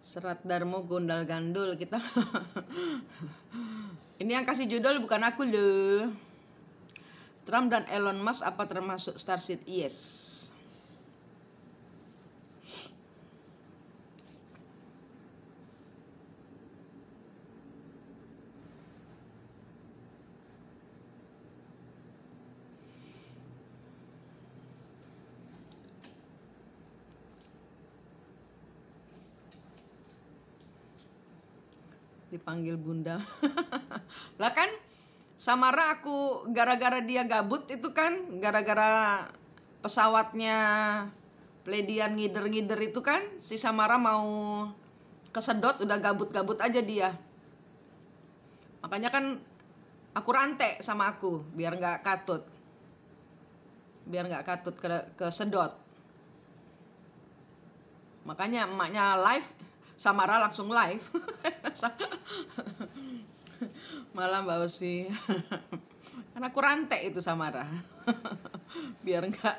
Serat Darmo gondal gandul kita. Ini yang kasih judul bukan aku loh. Trump dan Elon Musk apa termasuk Starship? Yes. Dipanggil bunda. Lah kan Samara aku gara-gara dia gabut itu kan, gara-gara pesawatnya Pleiadian ngider-ngider itu kan, si Samara mau kesedot, udah gabut-gabut aja dia. Makanya kan aku rantai sama aku biar nggak katut. Biar nggak katut kesedot. Makanya emaknya live, Samara langsung live. Malah Mbak Osi. Karena aku rantai itu Samara. Biar nggak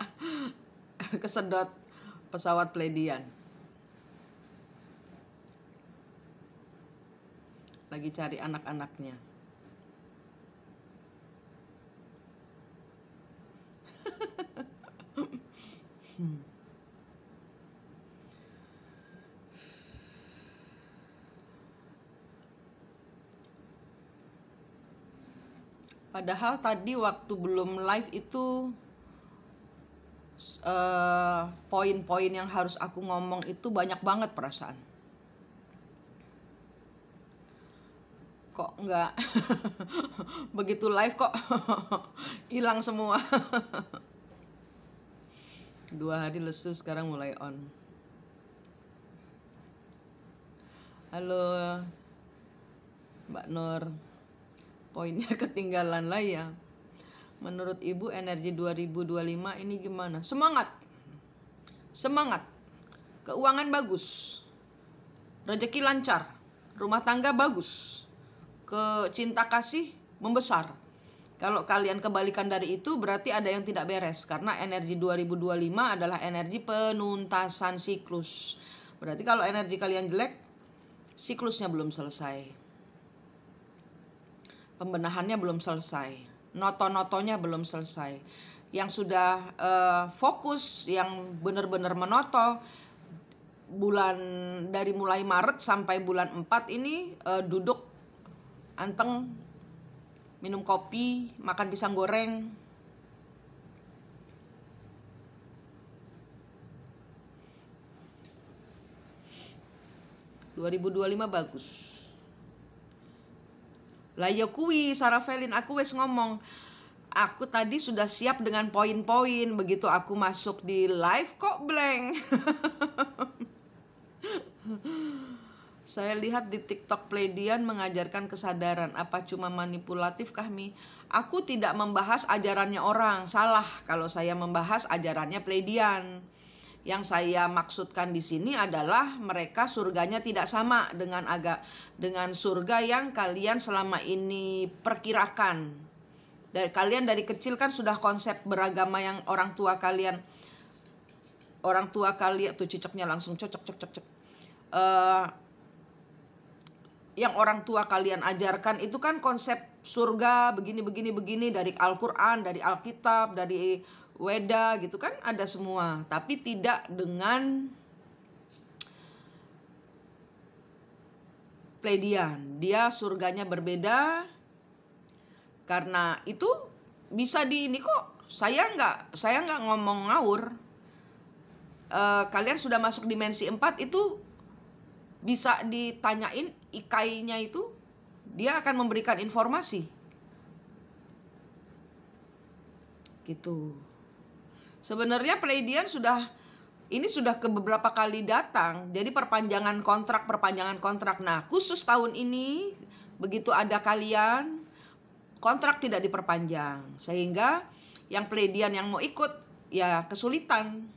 kesedot pesawat Pleiadian. Lagi cari anak-anaknya. Padahal tadi waktu belum live itu poin-poin yang harus aku ngomong itu banyak banget perasaan. Kok nggak begitu live kok hilang semua. 2 hari lesu, sekarang mulai on. Halo Mbak Nur. Poinnya ketinggalan lah ya. Menurut Ibu energi 2025 ini gimana? Semangat. Semangat. Keuangan bagus. Rezeki lancar. Rumah tangga bagus. Cinta kasih membesar. Kalau kalian kebalikan dari itu berarti ada yang tidak beres. Karena energi 2025 adalah energi penuntasan siklus. Berarti kalau energi kalian jelek, siklusnya belum selesai. Pembenahannya belum selesai, noto-notonya belum selesai. Yang sudah fokus, yang benar-benar menoto, bulan dari mulai Maret sampai bulan 4 ini duduk anteng, minum kopi, makan pisang goreng. ...2025 bagus. Lah ya kuwi Sarah Velin, aku wes ngomong. Aku tadi sudah siap dengan poin-poin. Begitu aku masuk di live kok blank. Saya lihat di TikTok Pleiadian mengajarkan kesadaran. Apa cuma manipulatif kami? Aku tidak membahas ajarannya orang. Salah kalau saya membahas ajarannya Pleiadian. Yang saya maksudkan di sini adalah mereka surganya tidak sama dengan surga yang kalian selama ini perkirakan. Kalian dari kecil kan sudah konsep beragama yang orang tua kalian tuh cicaknya langsung cocok. Yang orang tua kalian ajarkan itu kan konsep surga begini dari Al-Quran, dari Alkitab, dari Weda gitu kan, ada semua. Tapi tidak dengan Pleiadian. Dia surganya berbeda. Karena itu bisa di ini kok. Saya nggak ngomong ngawur. Kalian sudah masuk dimensi 4 itu bisa ditanyain ikainya itu, dia akan memberikan informasi. Gitu. Sebenarnya Pleiadian sudah ke beberapa kali datang. Jadi perpanjangan kontrak. Nah, khusus tahun ini begitu ada kalian, kontrak tidak diperpanjang. Sehingga yang Pleiadian yang mau ikut ya kesulitan.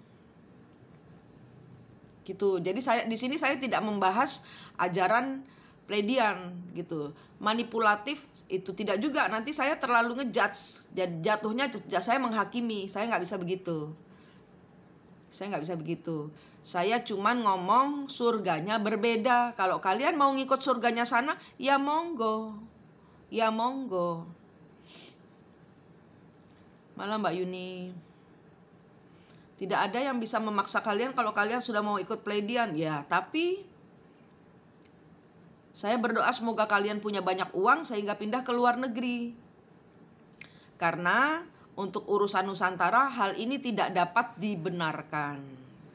Gitu. Jadi di sini saya tidak membahas ajaran Pleiadian gitu. Manipulatif itu tidak juga, nanti saya terlalu ngejudge. Jatuhnya saya menghakimi, saya nggak bisa begitu. Saya nggak bisa begitu. Saya cuman ngomong surganya berbeda. Kalau kalian mau ngikut surganya sana, ya monggo. Ya monggo. Malah Mbak Yuni. Tidak ada yang bisa memaksa kalian kalau kalian sudah mau ikut Pleiadian. Ya, tapi saya berdoa semoga kalian punya banyak uang sehingga pindah ke luar negeri. Karena untuk urusan Nusantara hal ini tidak dapat dibenarkan.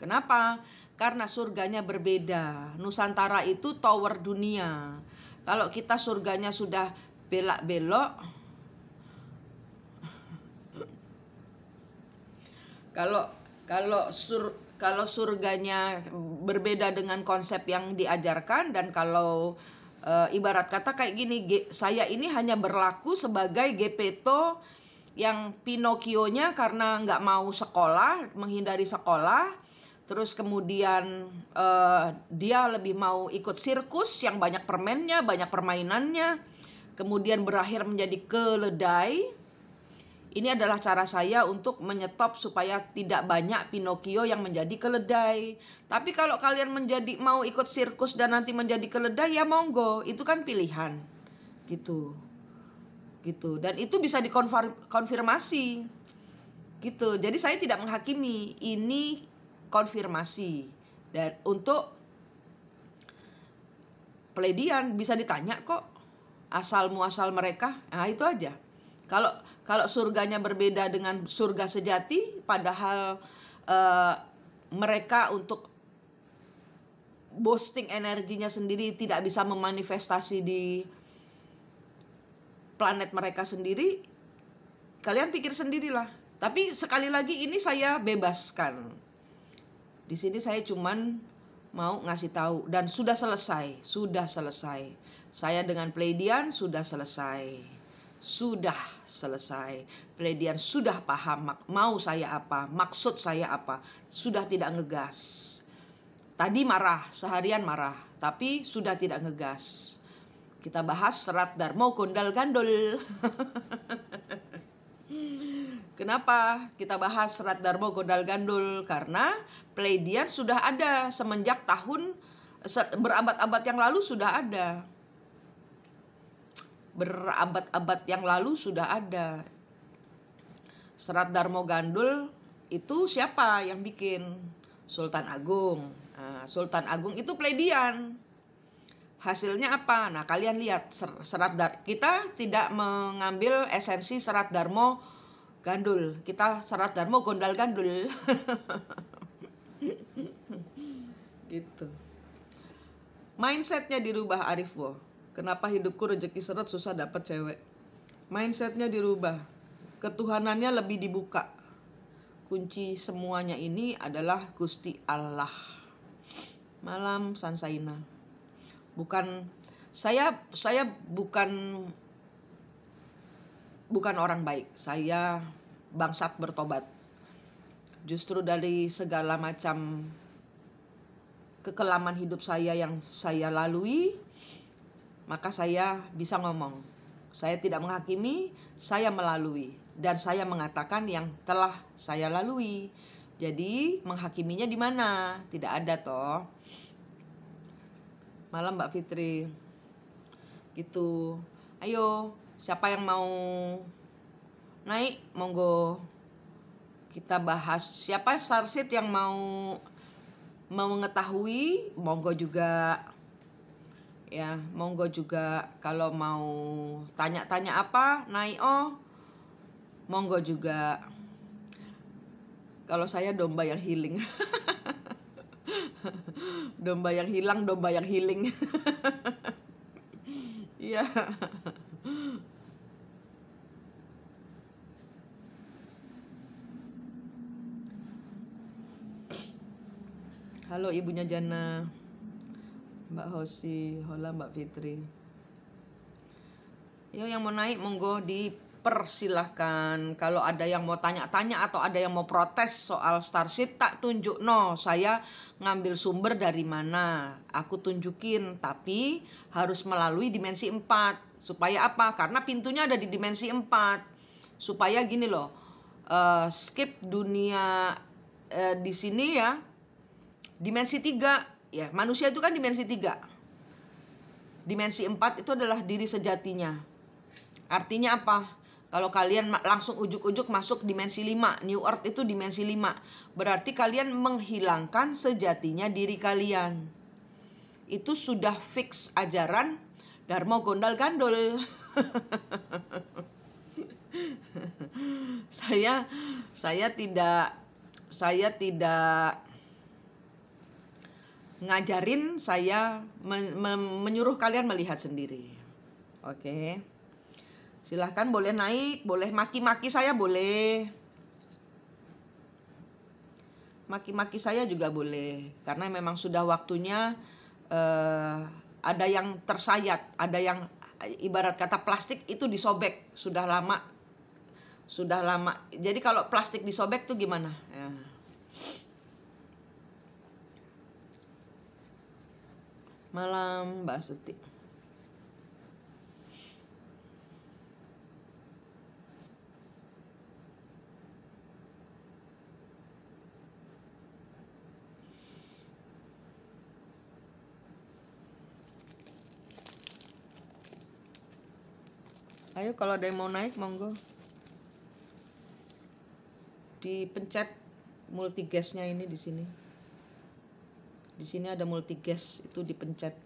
Kenapa? Karena surganya berbeda. Nusantara itu tower dunia. Kalau kita surganya sudah belak-belok, kalau surganya berbeda dengan konsep yang diajarkan, dan kalau ibarat kata kayak gini, saya ini hanya berlaku sebagai Gepeto yang Pinocchio-nya karena nggak mau sekolah, menghindari sekolah. Terus kemudian dia lebih mau ikut sirkus yang banyak permennya, banyak permainannya. Kemudian berakhir menjadi keledai. Ini adalah cara saya untuk menyetop supaya tidak banyak Pinocchio yang menjadi keledai. Tapi kalau kalian mau ikut sirkus dan nanti menjadi keledai, ya monggo. Itu kan pilihan. Gitu. Dan itu bisa dikonfirmasi. Gitu. Jadi saya tidak menghakimi. Ini konfirmasi. Dan untuk Pleiadian bisa ditanya kok asal muasal mereka. Nah, itu aja. Kalau surganya berbeda dengan surga sejati, padahal mereka untuk boosting energinya sendiri tidak bisa memanifestasi di planet mereka sendiri, kalian pikir sendirilah. Tapi sekali lagi ini saya bebaskan. Di sini saya cuman mau ngasih tahu, dan sudah selesai. Saya dengan Pleiadian sudah selesai. Pleiadian sudah paham mau saya apa, maksud saya apa, sudah tidak ngegas. Tadi marah, seharian marah, tapi sudah tidak ngegas. Kita bahas serat Darmo Gondal Gandul. Kenapa kita bahas serat Darmo Gondal Gandul? Karena Pleiadian sudah ada semenjak tahun berabad-abad yang lalu sudah ada. Serat Darmo Gandul itu siapa yang bikin? Sultan Agung. Nah, Sultan Agung itu Pleiadian. Hasilnya apa? Nah, kalian lihat kita tidak mengambil esensi serat Darmo Gandul. Kita serat Darmo Gondal Gandul. Gitu. Mindsetnya dirubah, Arif Wo. Kenapa hidupku rezeki seret susah dapat cewek? Mindsetnya dirubah. Ketuhanannya lebih dibuka. Kunci semuanya ini adalah Gusti Allah. Malam Sansaina. Saya bukan orang baik. Saya bangsat bertobat. Justru dari segala macam kekelaman hidup saya yang saya lalui, maka saya bisa ngomong. Saya tidak menghakimi, saya melalui. Dan saya mengatakan yang telah saya lalui. Jadi menghakiminya di mana? Tidak ada toh. Malam Mbak Fitri. Gitu. Ayo, siapa yang mau naik? Monggo. Kita bahas. Siapa starseed yang mau mengetahui? Monggo juga. Ya, monggo juga. Kalau mau tanya-tanya apa, naik monggo juga. Kalau saya domba yang healing. Domba yang hilang, domba yang healing. Iya. Halo ibunya Jana, Mbak Hosi, hola Mbak Fitri. Yo, yang mau naik monggo dipersilahkan. Kalau ada yang mau tanya-tanya atau ada yang mau protes soal starseed, tak tunjuk saya ngambil sumber dari mana. Aku tunjukin, tapi harus melalui dimensi 4. Supaya apa? Karena pintunya ada di dimensi 4. Supaya gini loh, skip dunia di sini ya, dimensi 3. Ya, manusia itu kan dimensi 3. Dimensi 4 itu adalah diri sejatinya. Artinya apa? Kalau kalian langsung ujuk-ujuk masuk dimensi 5, New Earth itu dimensi 5. Berarti kalian menghilangkan sejatinya diri kalian. Itu sudah fix ajaran Dharma Gondal Gandul. Saya tidak ngajarin, saya menyuruh kalian melihat sendiri. Oke. Silahkan boleh naik, boleh maki-maki saya boleh. Maki-maki saya juga boleh. Karena memang sudah waktunya ada yang tersayat, ada yang ibarat kata plastik itu disobek. Sudah lama. Jadi kalau plastik disobek tuh gimana? Ya. Malam Mbak Suti. Ayo kalau ada yang mau naik monggo. Dipencet multigasnya ini di sini. Di sini ada multigas, itu dipencet.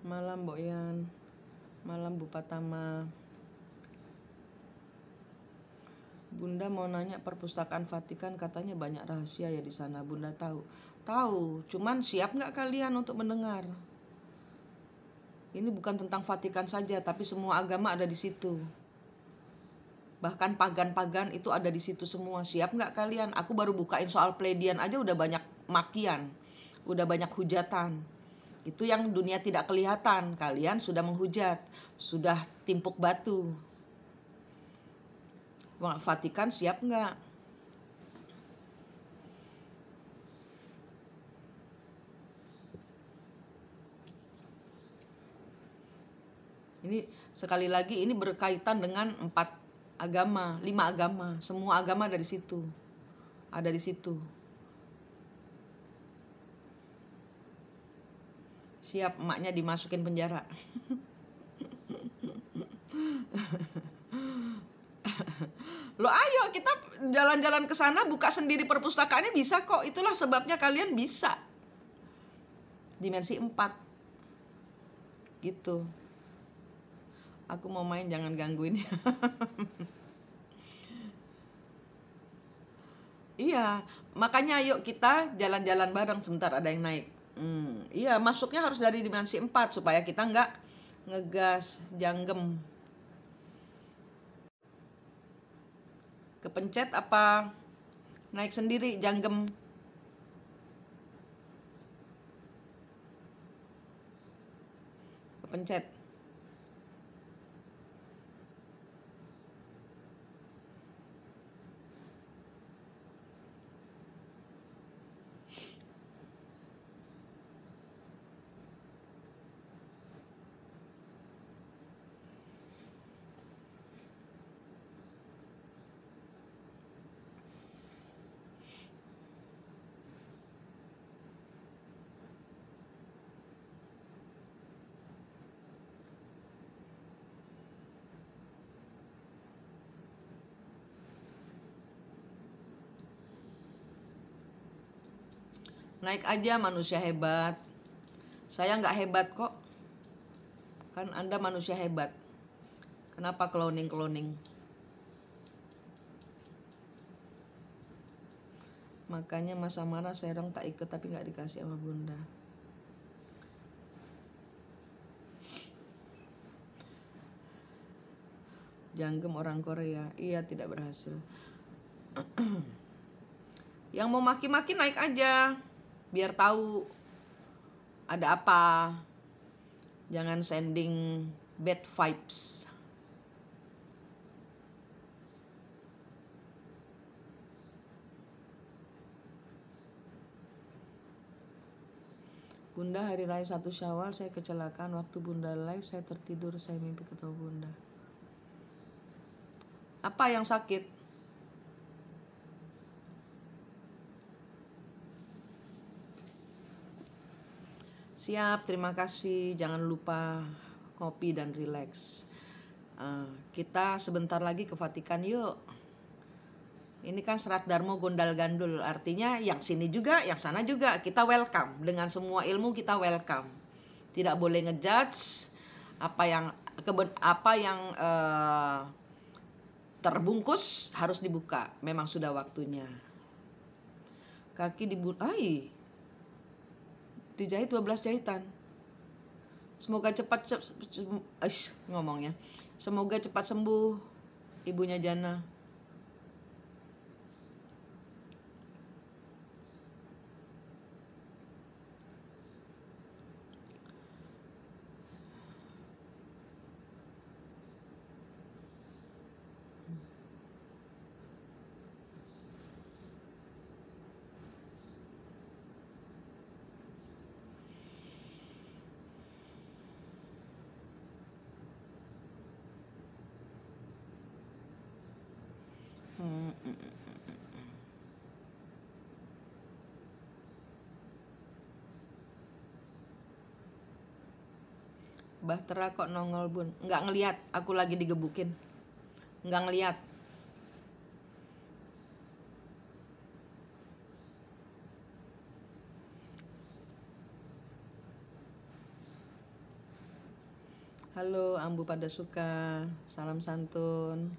Malam Mbok Yan. Malam Bu Patama. Bunda mau nanya, perpustakaan Vatikan katanya banyak rahasia ya di sana. Bunda tahu? Tahu, cuman siap nggak kalian untuk mendengar? Ini bukan tentang Vatikan saja, tapi semua agama ada di situ. Bahkan pagan-pagan itu ada di situ semua. Siap nggak kalian? Aku baru bukain soal Pleiadian aja udah banyak makian, udah banyak hujatan. Itu yang dunia tidak kelihatan. Kalian sudah menghujat, sudah timpuk batu. Vatikan siap nggak? Ini sekali lagi ini berkaitan dengan 4 agama, 5 agama. Semua agama ada di situ. Ada di situ. Siap emaknya dimasukin penjara. Loh ayo kita jalan-jalan ke sana, buka sendiri perpustakaannya bisa kok. Itulah sebabnya kalian bisa. Dimensi 4. Gitu. Aku mau main, jangan gangguin ya. Iya, makanya yuk kita jalan-jalan bareng. Sebentar ada yang naik. Iya, masuknya harus dari dimensi 4 supaya kita nggak ngegas, janggem. Kepencet apa naik sendiri, janggem? Kepencet. Naik aja, manusia hebat. Saya nggak hebat kok. Kan Anda manusia hebat. Kenapa cloning? Makanya masa marah Serong tak ikut tapi nggak dikasih sama Bunda. Janggem orang Korea. Iya, tidak berhasil. Yang mau maki-maki naik aja. Biar tahu ada apa. Jangan sending bad vibes. Bunda, hari raya 1 Syawal saya kecelakaan. Waktu Bunda live saya tertidur, saya mimpi ketemu Bunda. Apa yang sakit? Siap, terima kasih. Jangan lupa kopi dan relax. Kita sebentar lagi ke Vatikan yuk. Ini kan Serat Darmo Gondal Gandul, artinya yang sini juga, yang sana juga. Kita welcome, dengan semua ilmu kita welcome. Tidak boleh ngejudge apa yang terbungkus harus dibuka. Memang sudah waktunya. Kaki dijahit 12 jahitan. Semoga cepat ngomongnya. Semoga cepat sembuh ibunya Jana. Bahtera kok nongol Bun? Nggak ngeliat, aku lagi digebukin. Nggak ngeliat. Halo, Ambu pada suka. Salam santun.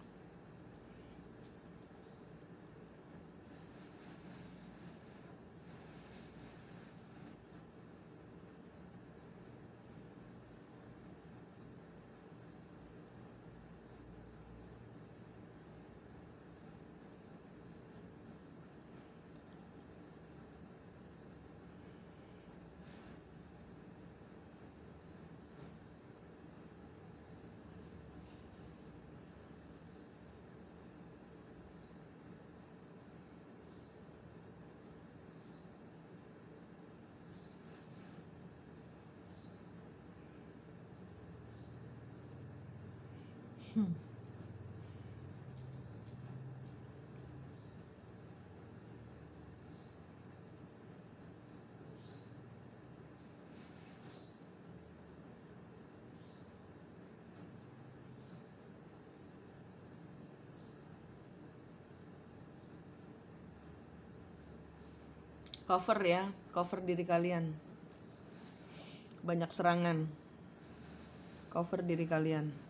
Cover ya, cover diri kalian. Banyak serangan. Cover diri kalian.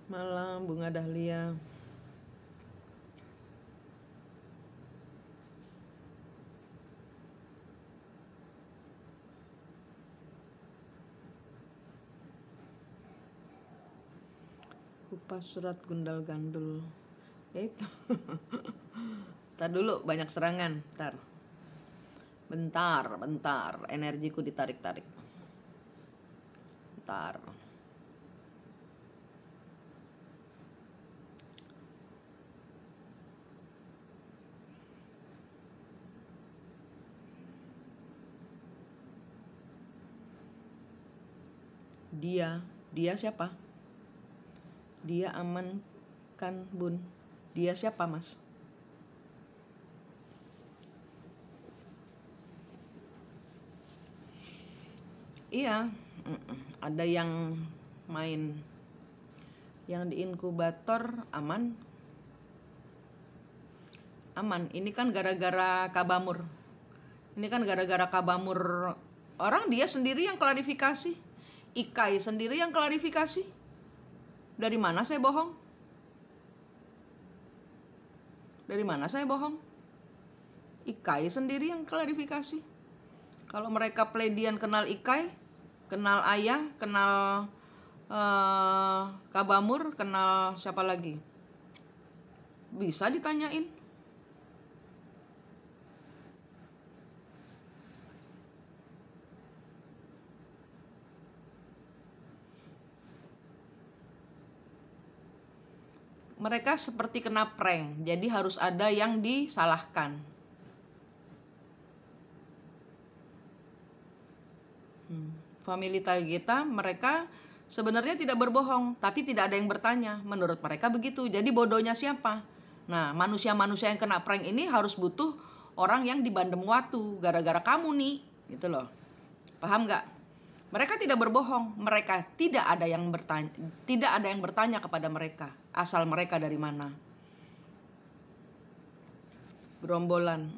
Malam Bunga Dahlia. Kupas surat gundal gandul. Ya itu. Ntar dulu banyak serangan. Bentar. Energiku ditarik-tarik. Bentar. Dia siapa? Dia aman kan Bun? Dia siapa Mas? Iya, ada yang main. Yang di inkubator aman. Ini kan gara-gara Kabamur. Orang dia sendiri yang klarifikasi. Ikai sendiri yang klarifikasi. Dari mana saya bohong? Ikai sendiri yang klarifikasi. Kalau mereka pledian kenal Ikai, kenal Ayah, kenal Kabamur, kenal siapa lagi? Bisa ditanyain. Mereka seperti kena prank, jadi harus ada yang disalahkan. Family Tagita, mereka sebenarnya tidak berbohong, tapi tidak ada yang bertanya. Menurut mereka begitu. Jadi bodohnya siapa? Nah, manusia-manusia yang kena prank ini harus butuh orang yang dibandem watu, gara-gara kamu nih, gitu loh. Paham nggak? Mereka tidak berbohong, mereka tidak ada yang bertanya kepada mereka asal mereka dari mana. Gerombolan,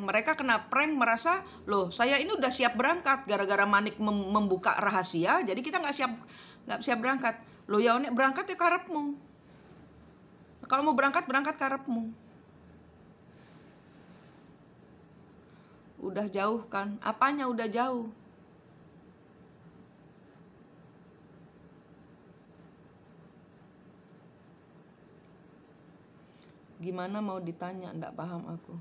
mereka kena prank merasa loh saya ini udah siap berangkat gara-gara Manik membuka rahasia, jadi kita nggak siap berangkat. Loh ya nek berangkat ya karepmu. Kalau mau berangkat karepmu. Udah jauh kan? Apanya udah jauh? Gimana mau ditanya? Nggak paham aku.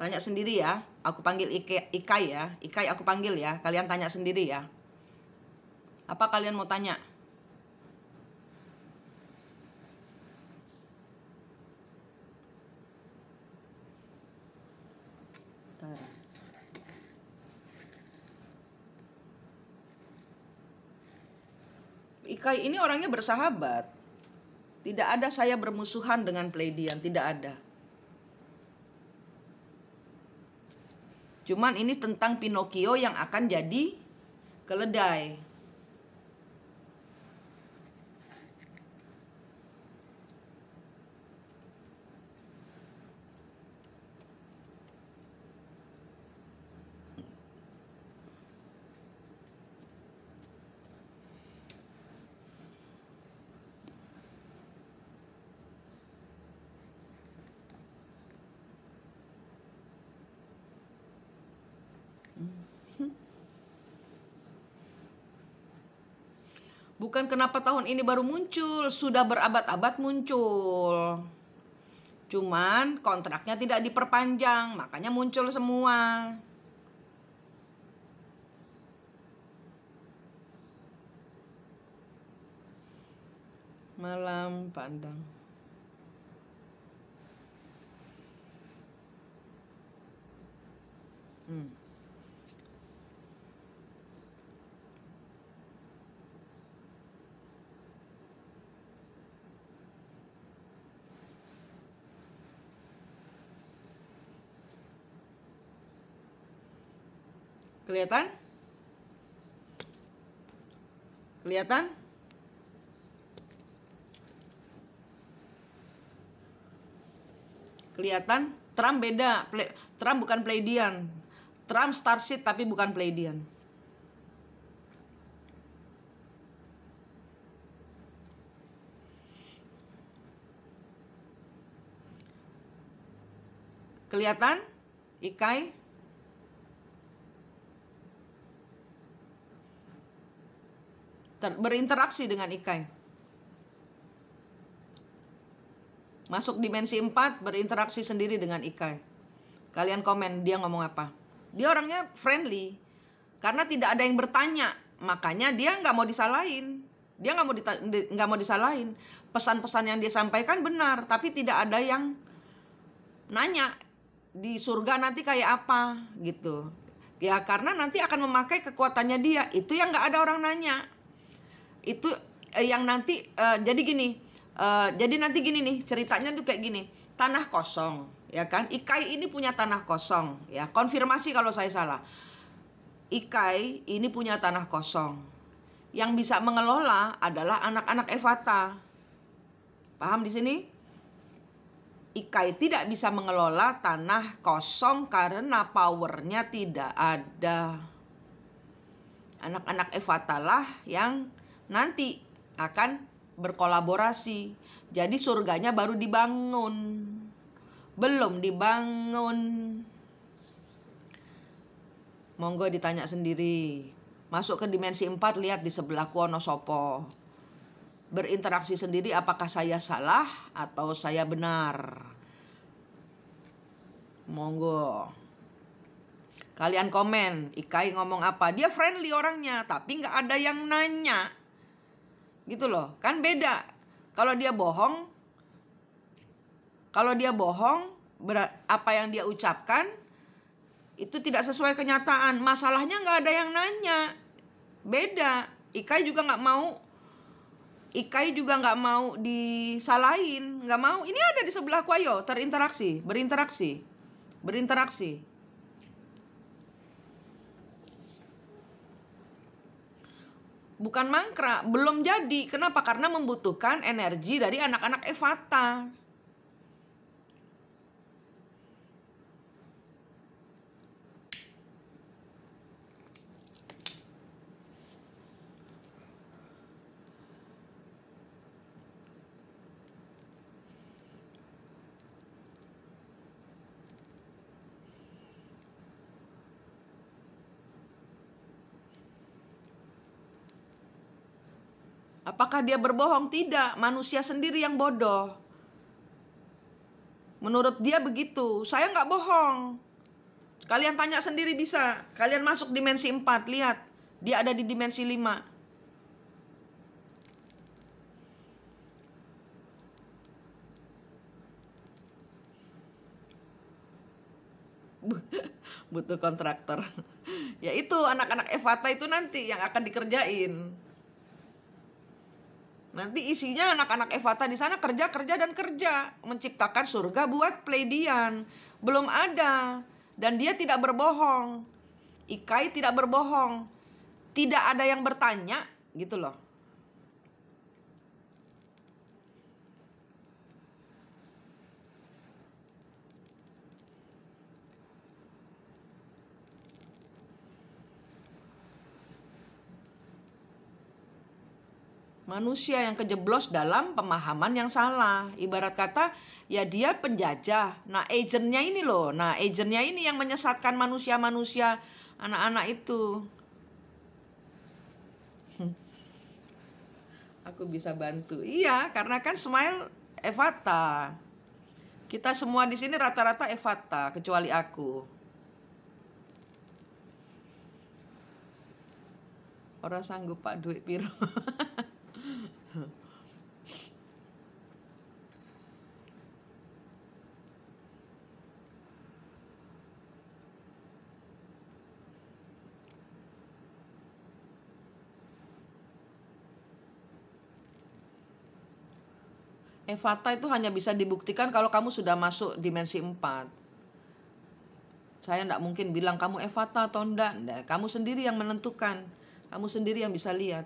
Tanya sendiri ya. Aku panggil Ikai ya. Ikai aku panggil ya. Kalian tanya sendiri ya. Apa kalian mau tanya? Ikai ini orangnya bersahabat. Tidak ada saya bermusuhan dengan Pleiadian, tidak ada. Cuman ini tentang Pinocchio yang akan jadi keledai. Bukan kenapa tahun ini baru muncul, sudah berabad-abad muncul. Cuman kontraknya tidak diperpanjang, makanya muncul semua. Malam pandang. Kelihatan? Kelihatan? Kelihatan? Trump beda. Trump bukan Pleiadian. Trump Starseed tapi bukan Pleiadian. Kelihatan? Ikai? Berinteraksi dengan Ikai. Masuk dimensi 4, berinteraksi sendiri dengan Ikai. Kalian komen dia ngomong apa. Dia orangnya friendly. Karena tidak ada yang bertanya. Makanya dia nggak mau disalahin. Dia nggak mau disalahin. Pesan-pesan yang dia sampaikan benar. Tapi tidak ada yang nanya. Di surga nanti kayak apa gitu. Ya karena nanti akan memakai kekuatannya dia. Itu yang nggak ada orang nanya. Itu yang nanti jadi gini. Jadi nanti gini nih ceritanya tuh kayak gini. Tanah kosong, ya kan? Ikai ini punya tanah kosong, ya. Konfirmasi kalau saya salah. Ikai ini punya tanah kosong. Yang bisa mengelola adalah anak-anak Evata. Paham di sini? Ikai tidak bisa mengelola tanah kosong karena powernya tidak ada. Anak-anak Evata lah yang nanti akan berkolaborasi. Jadi surganya baru dibangun. Belum dibangun. Monggo ditanya sendiri. Masuk ke dimensi 4, lihat di sebelah Wonosobo. Berinteraksi sendiri apakah saya salah atau saya benar. Monggo. Kalian komen, Ikai ngomong apa? Dia friendly orangnya, tapi nggak ada yang nanya. Gitu loh, kan beda. Kalau dia bohong, apa yang dia ucapkan itu tidak sesuai kenyataan. Masalahnya nggak ada yang nanya. Beda. Ikai juga nggak mau disalahin, nggak mau. Ini ada di sebelah Kwayo, berinteraksi. Bukan mangkrak, belum jadi. Kenapa? Karena membutuhkan energi dari anak-anak Evata. Apakah dia berbohong? Tidak, manusia sendiri yang bodoh. Menurut dia begitu. Saya nggak bohong. Kalian tanya sendiri bisa. Kalian masuk dimensi 4, lihat. Dia ada di dimensi 5. Butuh kontraktor. Ya itu anak-anak Evata itu nanti yang akan dikerjain. Nanti isinya anak-anak Evata di sana kerja menciptakan surga buat Pleiadian. Belum ada, dan dia tidak berbohong. Ikai tidak berbohong. Tidak ada yang bertanya, gitu loh. Manusia yang kejeblos dalam pemahaman yang salah. Ibarat kata, ya dia penjajah. Nah, agentnya ini loh. Nah, agentnya ini yang menyesatkan manusia-manusia, anak-anak itu. Aku bisa bantu. Iya, karena kan Smile Evata. Kita semua di sini rata-rata Evata, kecuali aku. Orang sanggup pak duit piro. Evata itu hanya bisa dibuktikan kalau kamu sudah masuk dimensi 4. Saya tidak mungkin bilang kamu Evata atau enggak. Kamu sendiri yang menentukan. Kamu sendiri yang bisa lihat.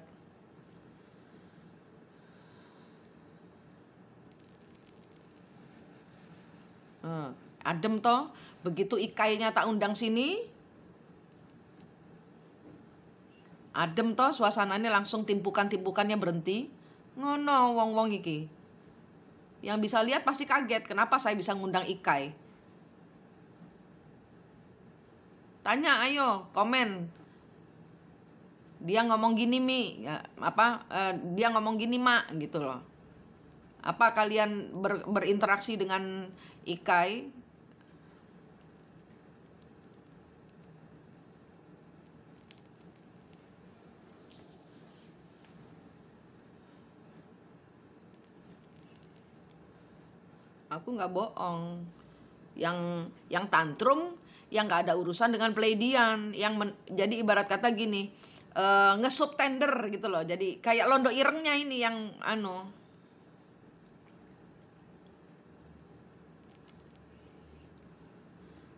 Adem toh. Begitu ikainya tak undang sini, adem toh, suasananya langsung timpukan-timpukannya berhenti. Ngono wong-wong iki. Yang bisa lihat pasti kaget, kenapa saya bisa ngundang ikai. Tanya, ayo, komen. Dia ngomong gini, Mi. Ya, dia ngomong gini, Mak, gitu loh. Apa kalian berinteraksi dengan ikai? Aku nggak bohong. Yang tantrum, yang nggak ada urusan dengan Pleiadian, jadi ibarat kata gini, nge-sub tender gitu loh. Jadi kayak londo irengnya ini yang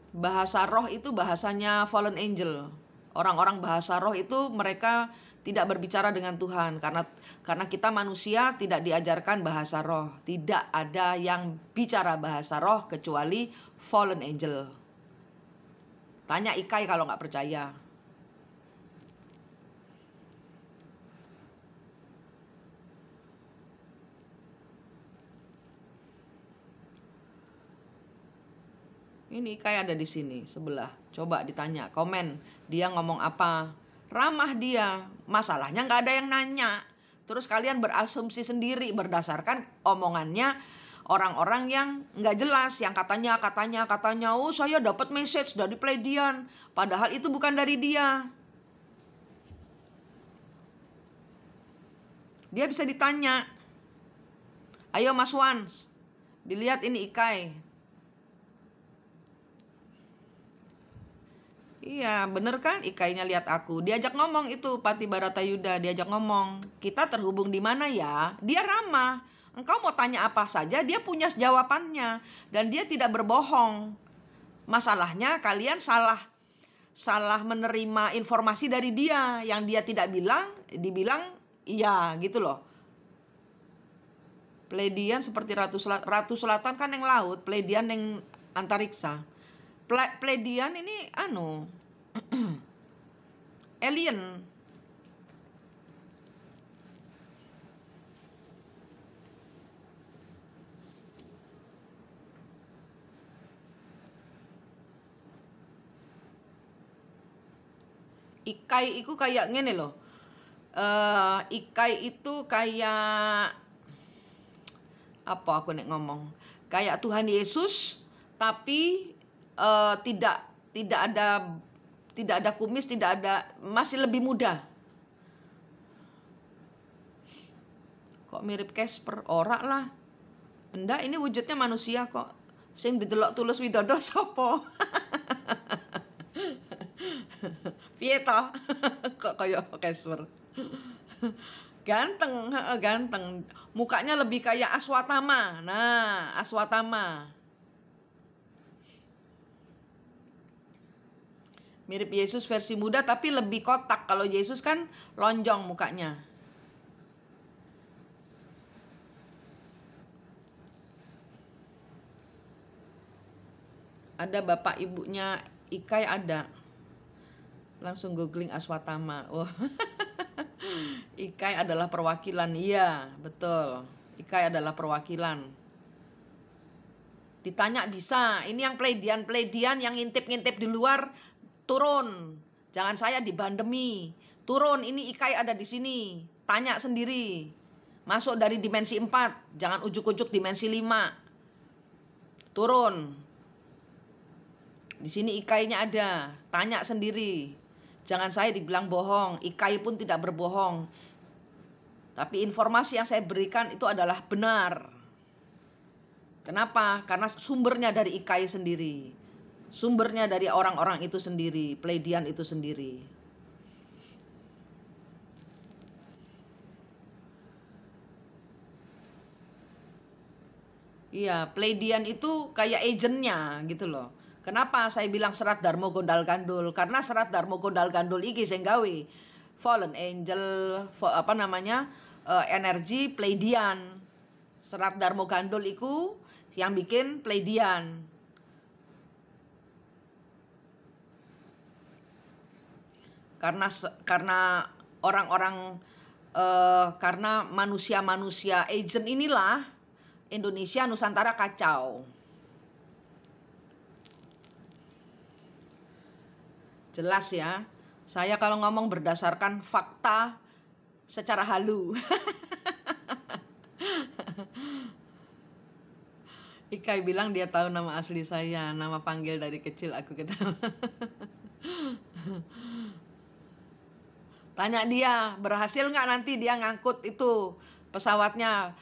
bahasa roh itu bahasanya fallen angel. Orang-orang bahasa roh itu mereka tidak berbicara dengan Tuhan karena kita manusia tidak diajarkan bahasa roh. Tidak ada yang bicara bahasa roh kecuali fallen angel. Tanya Ikai kalau nggak percaya. Ini Ikai ada di sini sebelah. Coba ditanya, komen. Dia ngomong apa? Ramah dia. Masalahnya nggak ada yang nanya. Terus kalian berasumsi sendiri berdasarkan omongannya orang-orang yang nggak jelas, yang katanya, oh saya dapat message dari Pleiadian, padahal itu bukan dari dia. Dia bisa ditanya. Ayo Mas Wans, dilihat ini Ikai. Iya, bener kan? Ikainya lihat aku. Diajak ngomong itu Pati Baratayuda, diajak ngomong. Kita terhubung di mana ya? Dia ramah. Engkau mau tanya apa saja, dia punya jawabannya dan dia tidak berbohong. Masalahnya kalian salah menerima informasi dari dia yang dia tidak bilang, dibilang iya gitu loh. Pleiadian seperti Ratu Selatan kan yang laut, Pleiadian yang antariksa. Pleiadian ini alien. Ikai itu kayak ngene loh. Ikai itu kayak apa aku nek ngomong? Kayak Tuhan Yesus tapi tidak ada kumis, tidak ada, masih lebih muda. Kok mirip Casper? Ora lah. Enggak, ini wujudnya manusia kok. Sing didelok Tulus Widodo sapa? Piye toh? Kok kaya Casper? Ganteng. Mukanya lebih kayak Aswatama. Nah, Aswatama. Mirip Yesus versi muda tapi lebih kotak. Kalau Yesus kan lonjong mukanya. Ada bapak ibunya Ikai ada. Langsung googling Aswatama. Oh. Ikai adalah perwakilan. Iya, betul. Ikai adalah perwakilan. Ditanya bisa. Ini yang Pleiadian yang ngintip-ngintip di luar. Turun, jangan saya dibandemi. Turun, ini Ikai ada di sini. Tanya sendiri. Masuk dari dimensi 4, jangan ujuk-ujuk dimensi 5. Turun. Di sini Ikainya ada. Tanya sendiri. Jangan saya dibilang bohong. Ikai pun tidak berbohong. Tapi informasi yang saya berikan itu adalah benar. Kenapa? Karena sumbernya dari Ikai sendiri. Sumbernya dari orang-orang itu sendiri, Pleiadian itu sendiri. Iya, Pleiadian itu kayak agentnya gitu loh. Kenapa saya bilang Serat Darmo Gondal Gandul? Karena Serat Darmo Gondal Gandul iki sing gawe fallen angel, energi Pleiadian. Serat Darmo Gandul iku yang bikin Pleiadian. Karena orang-orang karena manusia-manusia agent inilah Indonesia Nusantara kacau. Jelas ya. Saya kalau ngomong berdasarkan fakta secara halu. Ikai bilang dia tahu nama asli saya, nama panggil dari kecil aku kenal. Tanya dia, berhasil nggak nanti dia ngangkut itu pesawatnya.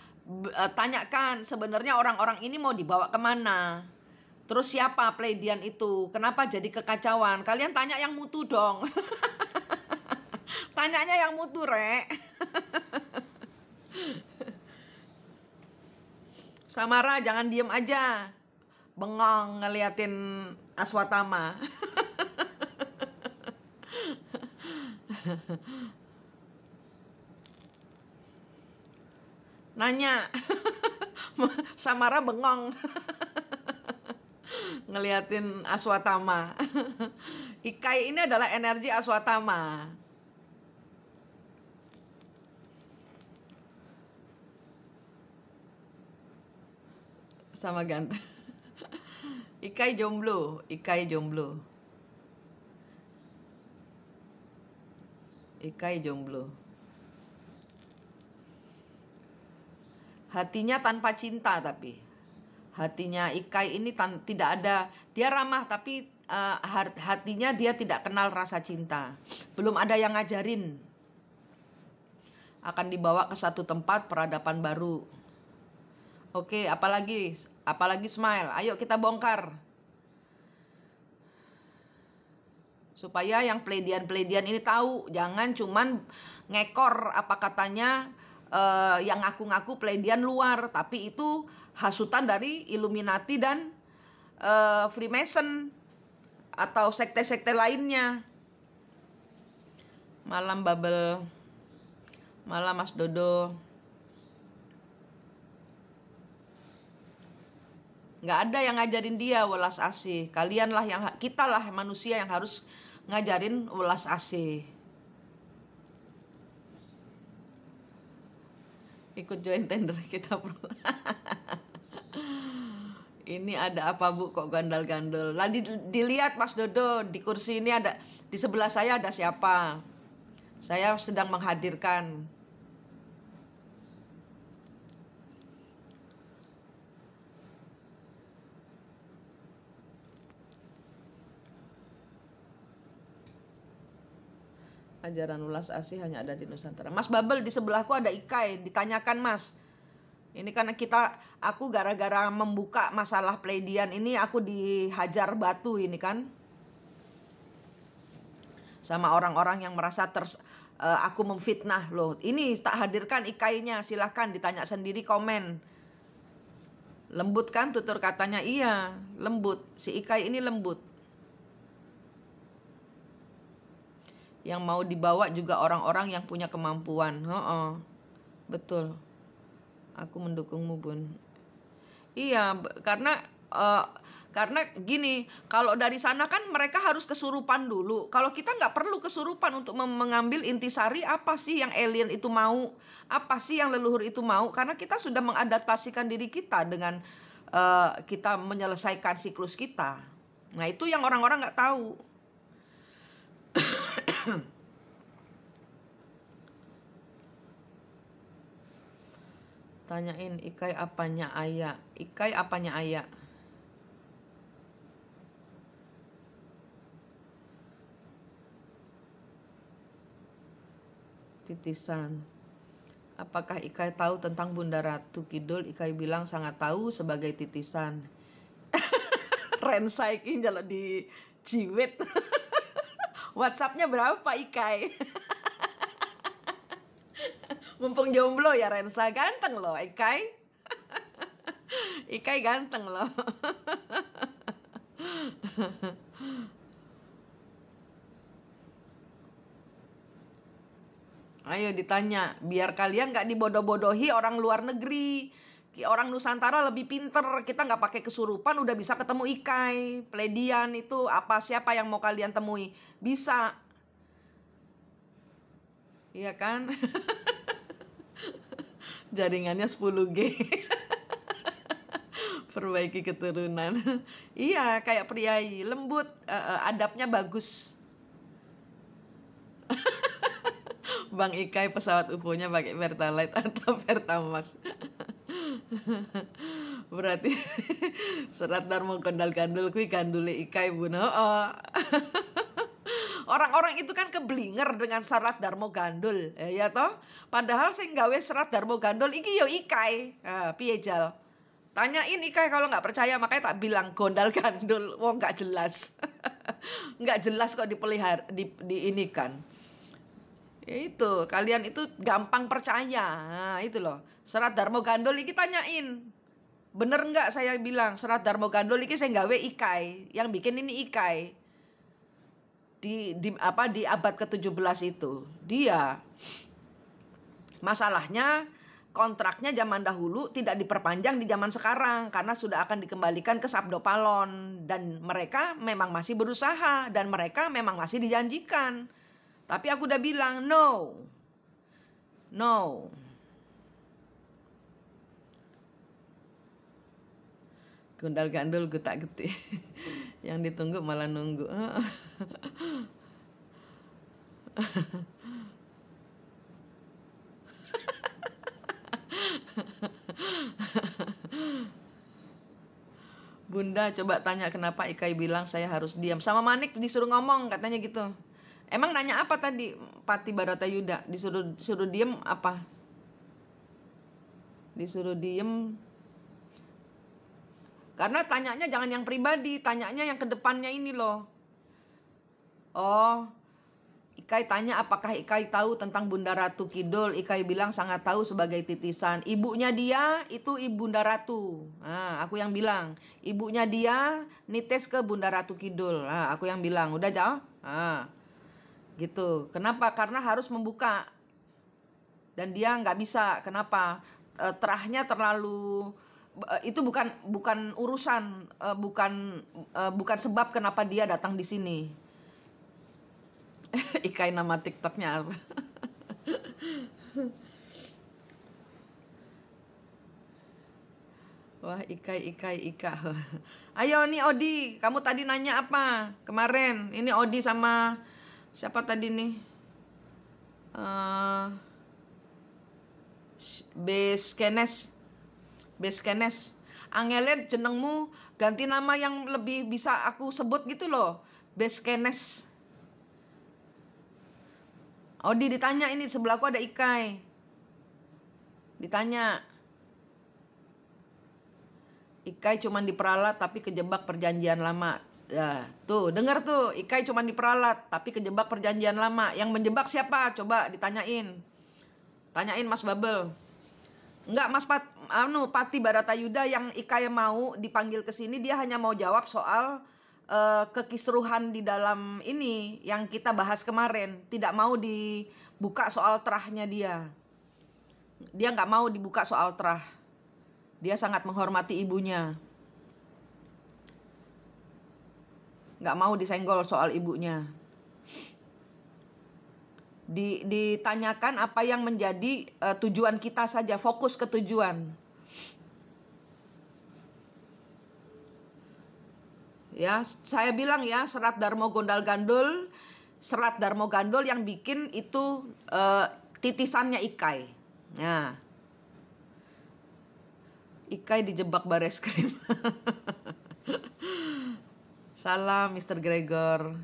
Tanyakan sebenarnya orang-orang ini mau dibawa kemana. Terus siapa Pleiadian itu? Kenapa jadi kekacauan? Kalian tanya yang mutu dong. Tanyanya yang mutu, Rek. Samara jangan diem aja. Bengong ngeliatin Aswatama. Nanya. Samara bengong. Ngeliatin Aswatama. Ikai ini adalah energi Aswatama. Sama ganteng. Ikai jomblo. Ikai jomblo. Ikai jomblo. Hatinya tanpa cinta tapi. Hatinya Ikai ini tidak ada. Dia ramah tapi hatinya dia tidak kenal rasa cinta. Belum ada yang ngajarin. Akan dibawa ke satu tempat peradaban baru. Oke, apalagi Smile. Ayo kita bongkar. Supaya yang Pleiadian ini tahu, jangan cuman ngekor apa katanya yang ngaku-ngaku Pleiadian luar, tapi itu hasutan dari Illuminati dan Freemason atau sekte-sekte lainnya. Malam Bubble. Malam Mas Dodo. Nggak ada yang ngajarin dia welas asih. Kalianlah kita lah manusia yang harus ngajarin welas asih. Ikut join tender kita bro. Ini ada apa bu kok gandal-gandol? Lah dilihat Mas Dodo di kursi ini ada, di sebelah saya ada siapa? Saya sedang menghadirkan. Ajaran ulas asih hanya ada di Nusantara. Mas Babel di sebelahku ada Ikai, ditanyakan Mas. Ini karena aku gara-gara membuka masalah Pleiadian ini aku dihajar batu ini kan. Sama orang-orang yang merasa aku memfitnah loh. Ini tak hadirkan Ikainya, silahkan ditanya sendiri komen. Lembut kan tutur katanya? Iya, lembut. Si Ikai ini lembut. Yang mau dibawa juga orang-orang yang punya kemampuan. Betul. Aku mendukungmu Bun. Iya, karena gini, kalau dari sana kan mereka harus kesurupan dulu. Kalau kita nggak perlu kesurupan untuk mengambil intisari apa sih yang alien itu mau, apa sih yang leluhur itu mau. Karena kita sudah mengadaptasikan diri kita dengan kita menyelesaikan siklus kita. Nah itu yang orang-orang nggak tahu. Tanyain Ikai apanya Ayah. Ikai apanya Ayah? Titisan. Apakah Ikai tahu tentang Bunda Ratu Kidul? Ikai bilang sangat tahu sebagai titisan. Rensai ini jaluk di jiwit. WhatsAppnya berapa Ikai? Mumpung jomblo ya Rensa, ganteng loh Ikai. Ikai ganteng loh. Ayo ditanya, biar kalian gak dibodoh-bodohi orang luar negeri. Orang Nusantara lebih pinter, kita gak pakai kesurupan udah bisa ketemu Ikai. Pleiadian itu apa, siapa yang mau kalian temui? Bisa. Iya kan? Jaringannya 10G. Perbaiki keturunan. Iya, kayak priai, lembut, adabnya bagus. Bang Ikai pesawat UFO-nya pakai Pertalite atau Pertamax. Berarti serat Darmo kondal gandul kui gandule Ikai bun. Oh. Orang-orang itu kan keblinger dengan serat Darmo gandul, ya toh. Padahal sing gawe serat Darmo gandul iki yo Ikai. Piye Jal? Tanyain Ikai kalau nggak percaya, makanya tak bilang gondal gandul. Wong nggak jelas. Nggak jelas kok dipelihara di ini kan. Ya itu, kalian itu gampang percaya. Nah, itu loh. Serat Darmo gandul iki tanyain. Bener nggak saya bilang serat Darmo gandul iki saya gawe Ikai. Yang bikin ini Ikai. Di abad ke-17 itu. Dia masalahnya kontraknya zaman dahulu tidak diperpanjang di zaman sekarang karena sudah akan dikembalikan ke Sabdo Palon, dan mereka memang masih berusaha dan mereka memang masih dijanjikan. Tapi aku udah bilang no. Gundal gandul getak getik. Yang ditunggu malah nunggu. Bunda coba tanya kenapa Ikai bilang saya harus diam. Sama Manik disuruh ngomong katanya gitu. Emang nanya apa tadi Pati Baratayuda? Disuruh diem apa? Disuruh diem. Karena tanyanya jangan yang pribadi, tanyanya yang ke depannya ini loh. Oh, Ikai tanya apakah Ikai tahu tentang Bunda Ratu Kidul. Ikai bilang sangat tahu sebagai titisan. Ibunya dia itu Ibunda Ratu. Nah, aku yang bilang. Ibunya dia nitis ke Bunda Ratu Kidul. Nah, aku yang bilang. Udah jauh? Nah, gitu. Kenapa? Karena harus membuka. Dan dia nggak bisa. Kenapa? Terahnya terlalu... Itu bukan urusan, bukan sebab kenapa dia datang di sini. Ikai nama TikToknya apa? Wah, Ikai. Ayo nih Odi, kamu tadi nanya apa kemarin? Ini Odi sama siapa tadi nih? Beskenes. Angelet jenengmu ganti nama yang lebih bisa aku sebut gitu loh. Beskenes. Odi ditanya, ini sebelahku ada Ikai. Ditanya. Ikai cuman diperalat tapi kejebak perjanjian lama. Ya, tuh, dengar tuh, Ikai cuman diperalat tapi kejebak perjanjian lama. Yang menjebak siapa? Coba ditanyain. Tanyain Mas Babel. Enggak, Mas Pati Baratayuda yang Ikai mau dipanggil ke sini, dia hanya mau jawab soal kekisruhan di dalam ini yang kita bahas kemarin. Tidak mau dibuka soal terahnya dia. Dia nggak mau dibuka soal terah. Dia sangat menghormati ibunya. Nggak mau disenggol soal ibunya. Ditanyakan apa yang menjadi tujuan kita saja, fokus ke tujuan. Ya, saya bilang ya, serat Darmo Gondal Gandul, serat Darmo Gandul yang bikin itu titisannya Ikai. Ya. Ikai dijebak Bareskrim. Salam Mr. Gregor.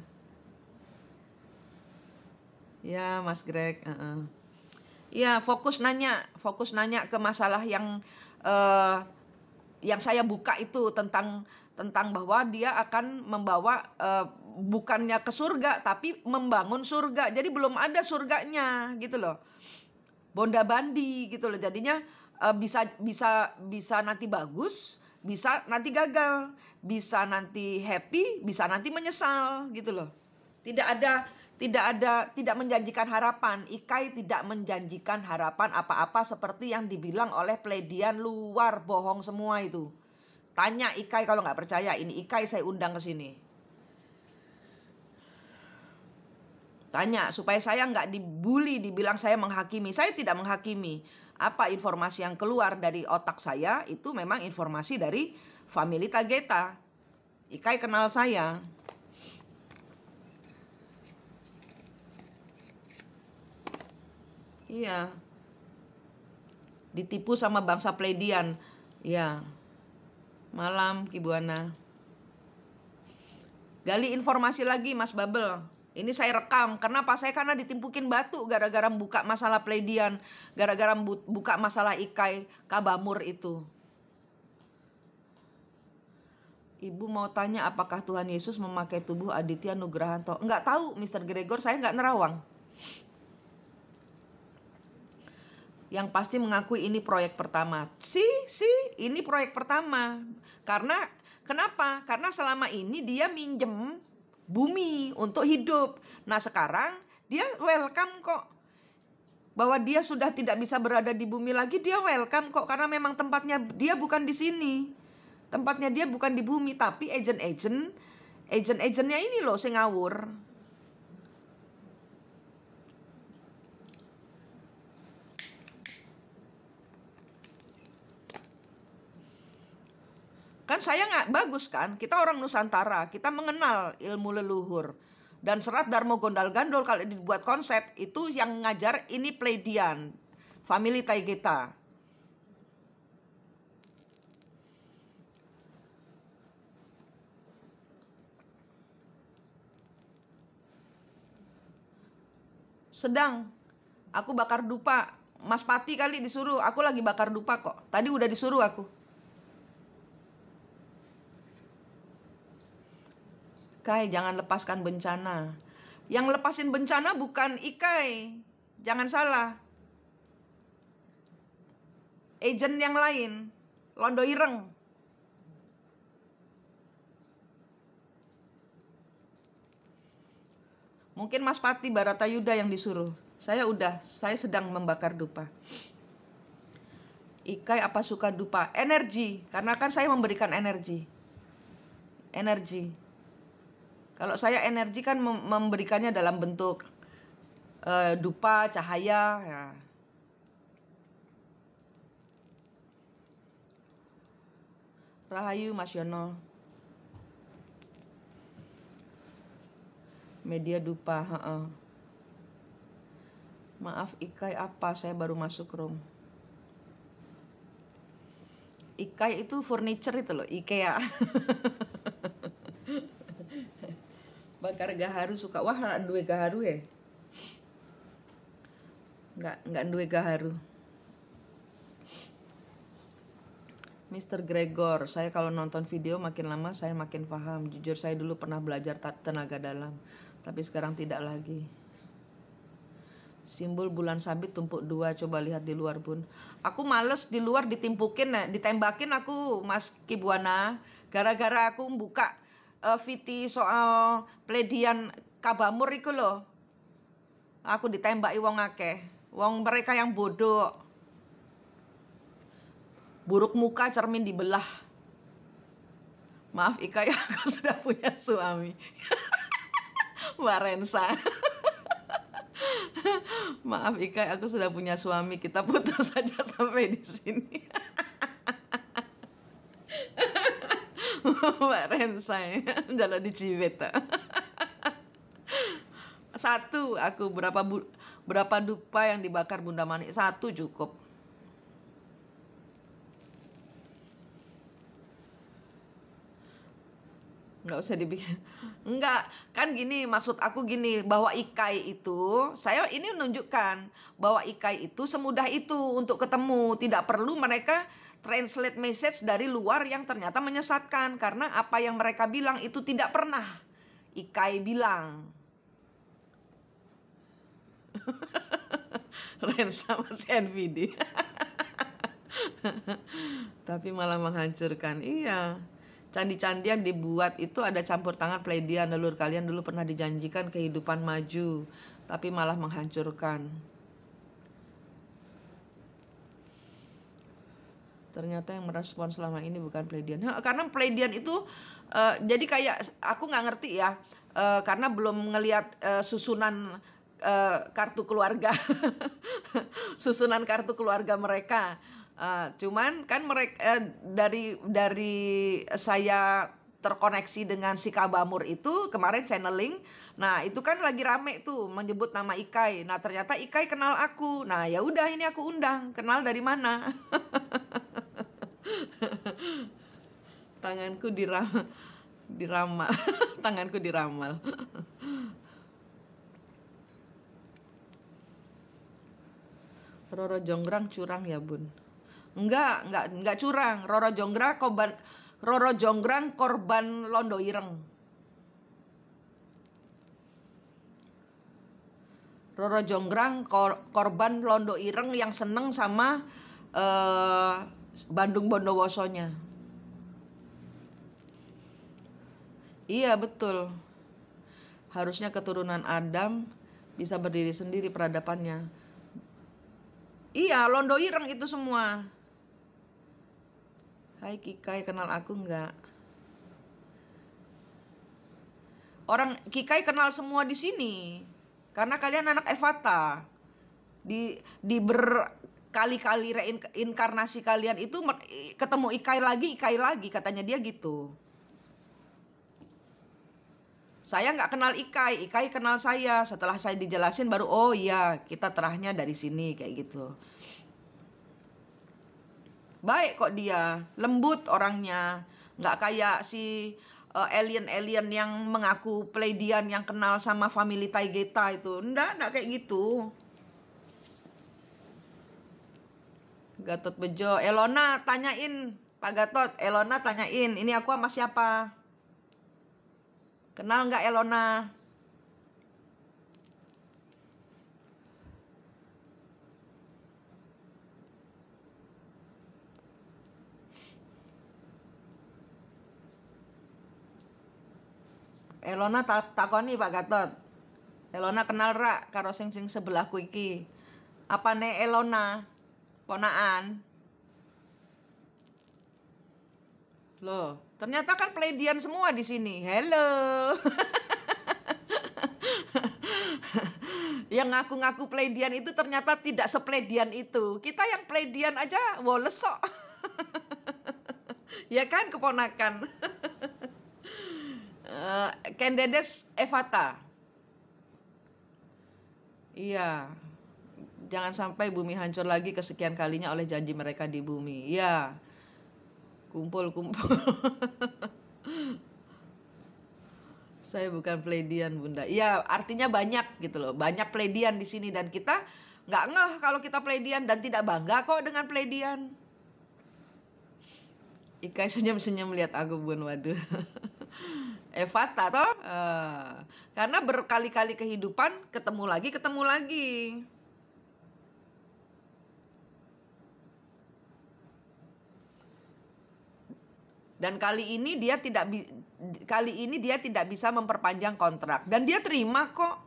Ya, Mas Greg. Ya, fokus nanya ke masalah yang saya buka itu tentang bahwa dia akan membawa bukannya ke surga tapi membangun surga. Jadi belum ada surganya gitu loh. Bonda-bandi gitu loh. Jadinya bisa nanti bagus, bisa nanti gagal, bisa nanti happy, bisa nanti menyesal gitu loh. Tidak menjanjikan harapan. Ikai tidak menjanjikan harapan apa-apa seperti yang dibilang oleh pledian luar, bohong semua itu. Tanya Ikai kalau nggak percaya. Ini Ikai saya undang ke sini. Tanya supaya saya nggak dibully, dibilang saya menghakimi. Saya tidak menghakimi. Apa informasi yang keluar dari otak saya itu memang informasi dari family Tageta. Ikai kenal saya. Iya. Ditipu sama bangsa Pleiadian. Iya. Malam Ki Buana. Gali informasi lagi Mas Babel. Ini saya rekam. Kenapa? Saya karena ditimpukin batu gara-gara buka masalah Pleiadian, gara-gara buka masalah Ikai Kabamur itu. Ibu mau tanya apakah Tuhan Yesus memakai tubuh Aditya Nugrahanto? Enggak tahu, Mr. Gregor, saya enggak nerawang. Yang pasti mengakui ini proyek pertama. Ini proyek pertama. Karena kenapa? Karena selama ini dia minjem bumi untuk hidup. Nah sekarang dia welcome kok. Bahwa dia sudah tidak bisa berada di bumi lagi, dia welcome kok. Karena memang tempatnya dia bukan di sini. Tempatnya dia bukan di bumi, tapi agent-agentnya ini loh sing ngawur. Kan saya nggak bagus kan, kita orang Nusantara, kita mengenal ilmu leluhur. Dan Serat Darmo Gondal Gandol kalau dibuat konsep, itu yang ngajar ini Pleiadian, family Taigeta. Sedang, aku bakar dupa. Mas Pati kali disuruh, aku lagi bakar dupa kok. Tadi udah disuruh aku. Kai, jangan lepaskan bencana. Yang lepasin bencana bukan Ikai. Jangan salah. Agent yang lain. Londo Ireng. Mungkin Mas Pati Baratayuda yang disuruh. Saya sedang membakar dupa. Ikai apa suka dupa? Energi. Karena kan saya memberikan energi. Kalau saya energi kan memberikannya dalam bentuk dupa, cahaya. Ya. Rahayu Mas Yono. Media dupa. Maaf Ikai apa? Saya baru masuk room. Ikai itu furniture itu loh, IKEA. Bakar gaharu suka. Wah, duwe gaharu ya? Enggak duwe gaharu. Mr. Gregor, saya kalau nonton video makin lama saya makin paham. Jujur saya dulu pernah belajar tenaga dalam, tapi sekarang tidak lagi. Simbol bulan sabit tumpuk 2, coba lihat di luar Bun. Aku males di luar ditembakin aku Mas Kibuana. Gara-gara aku buka VT soal Pleiadian Kabamur iku loh. Aku ditembaki wong akeh. Wong mereka yang bodoh. Buruk muka cermin dibelah. Maaf Ika ya, aku sudah punya suami. Mbak Rensa. Maaf Ika, aku sudah punya suami. Kita putus saja sampai di sini. Mbak Rensa jalan di Cibet. Satu, aku berapa dupa yang dibakar Bunda Mani? 1 cukup. Nggak usah dibikin. Enggak, kan gini, maksud aku gini, bahwa Ikai itu, saya ini menunjukkan bahwa Ikai itu semudah itu untuk ketemu. Tidak perlu mereka translate message dari luar yang ternyata menyesatkan. Karena apa yang mereka bilang itu tidak pernah Ikai bilang. Rensa masih NVD. Tapi malah menghancurkan. Iya. Candi-candi yang dibuat itu ada campur tangan Pleiadian. Leluhur kalian dulu pernah dijanjikan kehidupan maju, tapi malah menghancurkan. Ternyata yang merespon selama ini bukan Pleiadian. Karena Pleiadian itu jadi kayak aku nggak ngerti ya. karena belum ngelihat susunan kartu keluarga, susunan kartu keluarga mereka. Cuman kan mereka dari saya terkoneksi dengan si Kabamur itu kemarin channeling. Nah, itu kan lagi rame tuh menyebut nama Ikai. Nah, ternyata Ikai kenal aku. Nah, ya udah ini aku undang. Kenal dari mana? Tanganku diramal. Tanganku diramal. Roro Jonggrang curang ya, Bun? Enggak curang. Roro Jonggrang korban Londo Ireng. Roro Jonggrang korban Londo Ireng yang seneng sama Bandung Bondowosonya. Iya, betul. Harusnya keturunan Adam bisa berdiri sendiri peradabannya. Iya, Londo Ireng itu semua. Hai Kikai, kenal aku enggak? Orang Kikai kenal semua di sini. Karena kalian anak Evata. Di berkali-kali reinkarnasi kalian itu ketemu Ikai lagi katanya dia gitu. Saya nggak kenal Ikai kenal saya. Setelah saya dijelasin baru oh iya kita terahnya dari sini kayak gitu. Baik kok dia, lembut orangnya, nggak kayak si alien-alien yang mengaku Pleiadian yang kenal sama family Taygeta itu. Nggak kayak gitu. Gatot Bejo, Elona tanyain, Pak Gatot, Elona tanyain, ini aku sama siapa? Kenal nggak Elona? Elona takoni Pak Gatot. Elona kenal rak karo sing sebelahku iki. Apa nih Elona? Ponaan. Loh, ternyata kan Pleiadian semua di sini. Hello. Yang ngaku-ngaku Pleiadian itu ternyata tidak sepleiadian itu. Kita yang Pleiadian aja wolesok. Ya kan keponakan. Kendedes Evata. Iya. Jangan sampai bumi hancur lagi kesekian kalinya oleh janji mereka di bumi. Iya. Kumpul. Saya bukan Pleiadian, Bunda. Iya, artinya banyak gitu loh. Banyak Pleiadian di sini dan kita nggak ngeh kalau kita Pleiadian dan tidak bangga kok dengan Pleiadian. Ikai senyum-senyum lihat aku, Bun. Waduh. Evata toh. Karena berkali-kali kehidupan ketemu lagi. Dan kali ini dia tidak bisa memperpanjang kontrak dan dia terima kok.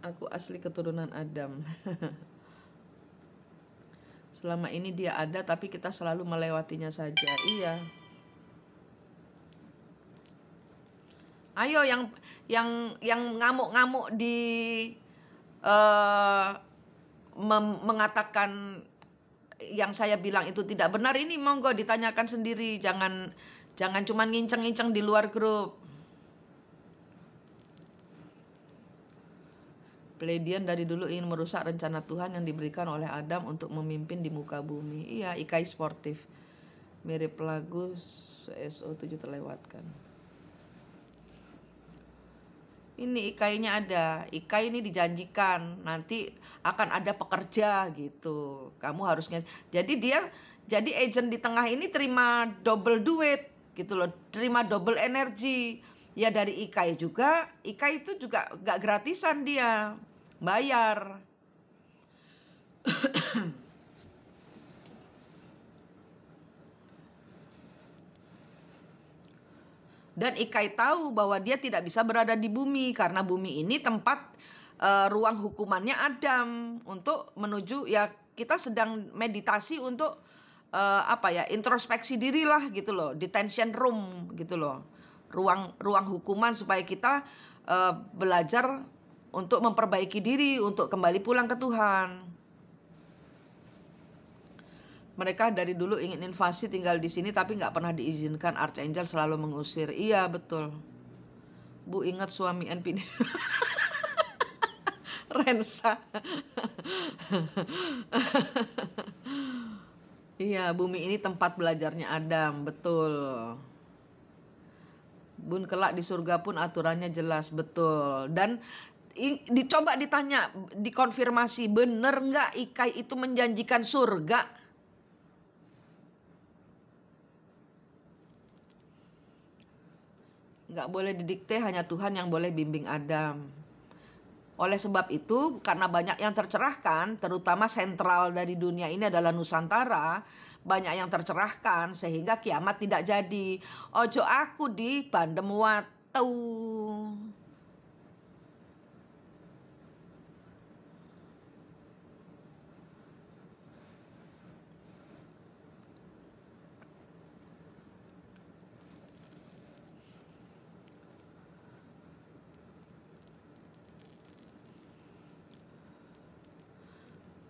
Aku asli keturunan Adam. Selama ini dia ada tapi kita selalu melewatinya saja. Iya. Ayo yang ngamuk-ngamuk mengatakan yang saya bilang itu tidak benar, ini monggo ditanyakan sendiri, jangan cuma nginceng-nginceng di luar grup. Pleiadian dari dulu ingin merusak rencana Tuhan yang diberikan oleh Adam untuk memimpin di muka bumi. Iya, Ikai sportif. Mirip lagu SO7 terlewatkan. Ini Ikainya ada. Ikai ini dijanjikan nanti akan ada pekerja gitu. Kamu harusnya. Jadi agent di tengah ini terima double duit gitu loh. Terima double energi. Ya dari Ikai juga. Ikai itu juga gak gratisan dia. Bayar. Dan Ikai tahu bahwa dia tidak bisa berada di bumi karena bumi ini tempat ruang hukumannya Adam untuk menuju, ya kita sedang meditasi untuk introspeksi diri lah gitu loh, detention room gitu loh, ruang hukuman supaya kita belajar untuk memperbaiki diri, untuk kembali pulang ke Tuhan. Mereka dari dulu ingin invasi tinggal di sini tapi nggak pernah diizinkan. Archangel selalu mengusir. Iya betul. Bu ingat suami NPD Rensa. Iya, bumi ini tempat belajarnya Adam, betul. Bun kelak di surga pun aturannya jelas, betul. Dan dicoba ditanya, dikonfirmasi, bener nggak Ikai itu menjanjikan surga? Nggak boleh didikte, hanya Tuhan yang boleh bimbing Adam. Oleh sebab itu, karena banyak yang tercerahkan, terutama sentral dari dunia ini adalah Nusantara, banyak yang tercerahkan sehingga kiamat tidak jadi. Ojo aku di bandem watu.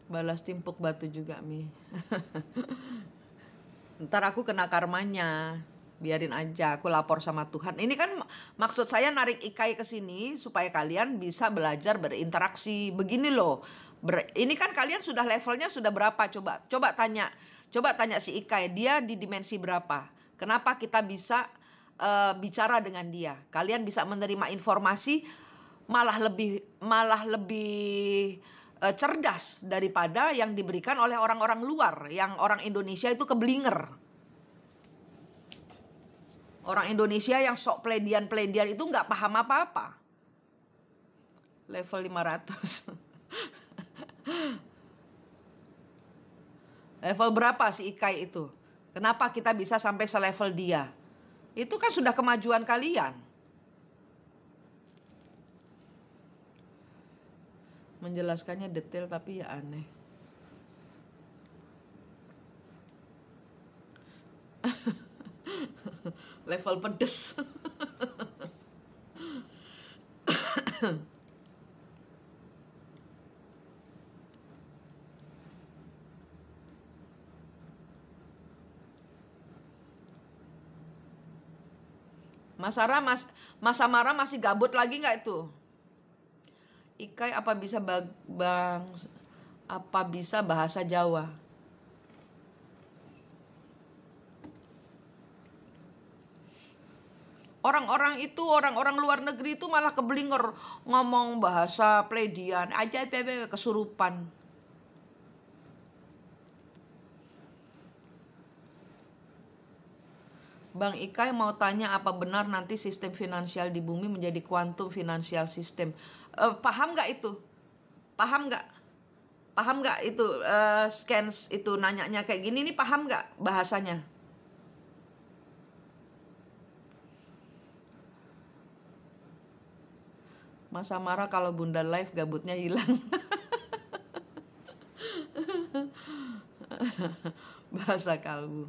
Balas timpuk batu juga, Mi. Ntar aku kena karmanya. Biarin aja, aku lapor sama Tuhan. Ini kan maksud saya narik Ikai ke sini supaya kalian bisa belajar berinteraksi. Begini loh. Ini kan kalian sudah levelnya sudah berapa? Coba tanya si Ikai, dia di dimensi berapa? Kenapa kita bisa bicara dengan dia? Kalian bisa menerima informasi malah lebih cerdas daripada yang diberikan oleh orang-orang luar, yang orang Indonesia itu keblinger. Orang Indonesia yang sok pledian-pledian itu nggak paham apa-apa. Level 500. Level berapa si Ikai itu? Kenapa kita bisa sampai selevel dia? Itu kan sudah kemajuan kalian. Menjelaskannya detail tapi ya aneh. Level pedes. Mas Samara masih gabut lagi nggak itu? Ikai apa bisa bahasa Jawa? Orang-orang luar negeri itu malah keblinger ngomong bahasa pledian aja, kesurupan. Bang Ikai mau tanya, apa benar nanti sistem finansial di bumi menjadi quantum financial system? Paham nggak itu? Paham nggak itu scans itu nanyanya kayak gini nih, paham nggak bahasanya? Mas Samara kalau Bunda live gabutnya hilang. Bahasa kalbu.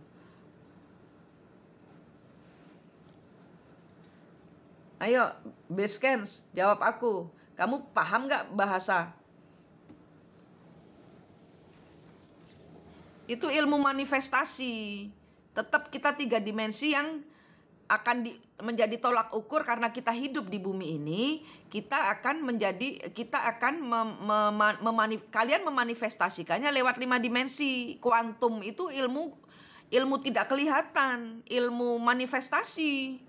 Ayo, Basecamps, jawab aku. Kamu paham nggak bahasa? Itu ilmu manifestasi. Tetap kita 3 dimensi yang akan menjadi tolak ukur karena kita hidup di bumi ini. Kalian memanifestasikannya lewat 5 dimensi. Kuantum itu ilmu tidak kelihatan, ilmu manifestasi.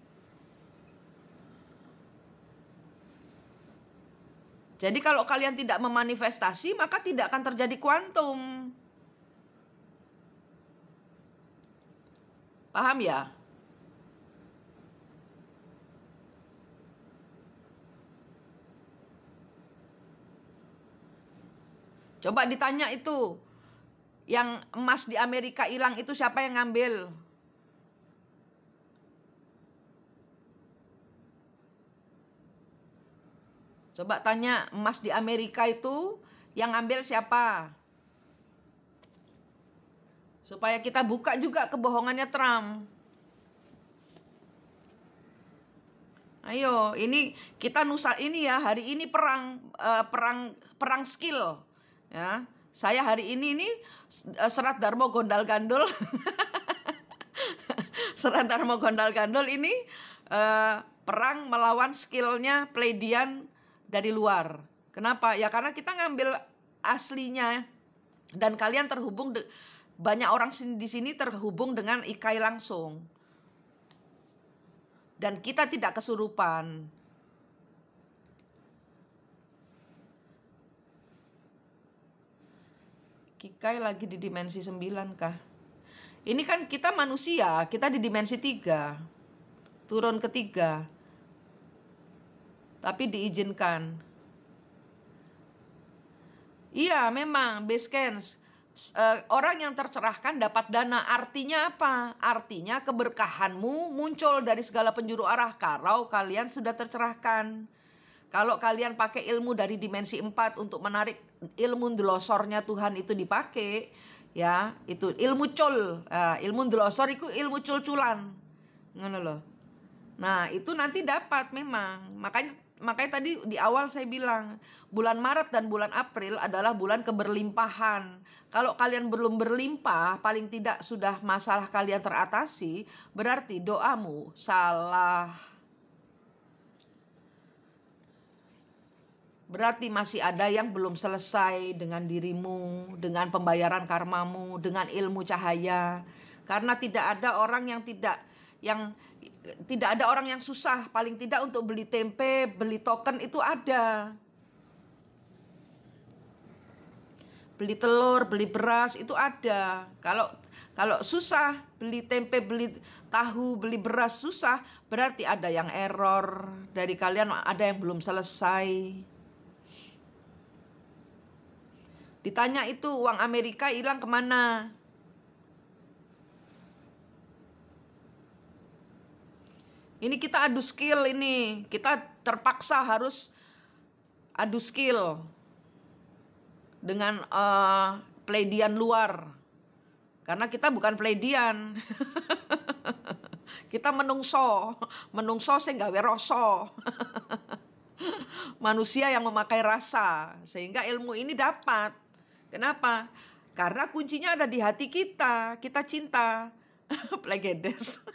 Jadi kalau kalian tidak memanifestasi, maka tidak akan terjadi kuantum. Paham ya? Coba ditanya itu, yang emas di Amerika hilang itu siapa yang ngambil? Coba tanya emas di Amerika itu yang ngambil siapa? Supaya kita buka juga kebohongannya Trump. Ayo, ini kita ini ya, hari ini perang skill. Ya. Saya hari ini Serat Darmo Gondal Gandul. Serat Darmo Gondal Gandul ini perang melawan skillnya Pleiadian dari luar. Kenapa? Ya karena kita ngambil aslinya dan kalian terhubung banyak orang di sini terhubung dengan Ikai langsung. Dan kita tidak kesurupan. Kikai lagi di dimensi 9 kah? Ini kan kita manusia, kita di dimensi 3. Turun ke 3. Tapi diizinkan. Iya, memang base camp. Orang yang tercerahkan dapat dana. Artinya apa? Artinya keberkahanmu muncul dari segala penjuru arah kalau kalian sudah tercerahkan. Kalau kalian pakai ilmu dari dimensi 4 untuk menarik ilmu ndelosornya Tuhan itu dipakai, ya, itu ilmu cul. Ilmu ndelosor itu ilmu cul-culan. Ngono loh. Nah, itu nanti dapat memang. Makanya tadi di awal saya bilang, bulan Maret dan bulan April adalah bulan keberlimpahan. Kalau kalian belum berlimpah, paling tidak sudah masalah kalian teratasi, berarti doamu salah. Berarti masih ada yang belum selesai dengan dirimu, dengan pembayaran karmamu, dengan ilmu cahaya. Karena tidak ada orang yang tidak ada orang yang susah, paling tidak untuk beli tempe, beli token itu ada. Beli telur, beli beras itu ada. Kalau susah, beli tempe, beli tahu, beli beras susah, berarti ada yang error. Dari kalian ada yang belum selesai. Ditanya itu uang Amerika hilang kemana? Ini kita adu skill ini. Kita terpaksa harus adu skill dengan Pleiadian luar. Karena kita bukan Pleiadian. Kita menungso sing gawe rasa. Manusia yang memakai rasa, sehingga ilmu ini dapat. Kenapa? Karena kuncinya ada di hati kita. Kita cinta. Plegedes.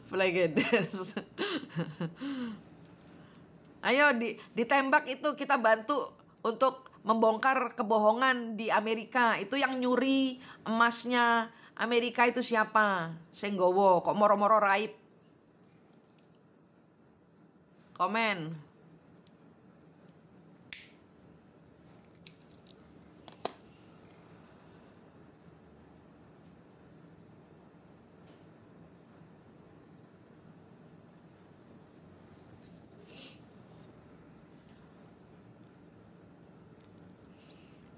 Plegedes. Ayo ditembak itu, kita bantu untuk membongkar kebohongan di Amerika. Itu yang nyuri emasnya Amerika itu siapa? Senggowo, kok moro-moro raib. Komen.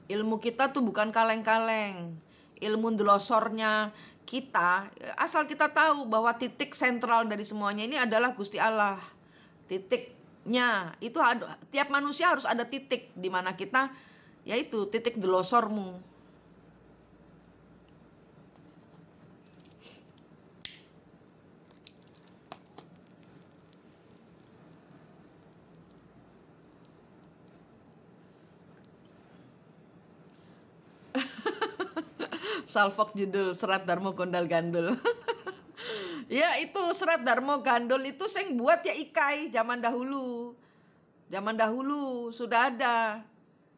Ilmu kita tuh bukan kaleng-kaleng. Ilmu ndelosornya kita, asal kita tahu bahwa titik sentral dari semuanya ini adalah Gusti Allah. Titiknya itu tiap manusia harus ada titik di mana kita, yaitu titik ndelosormu. Salfok judul Serat Darmo Gondal Gandul. Ya itu Serat Darmo Gandul itu sing buat ya Ikai zaman dahulu. Zaman dahulu sudah ada.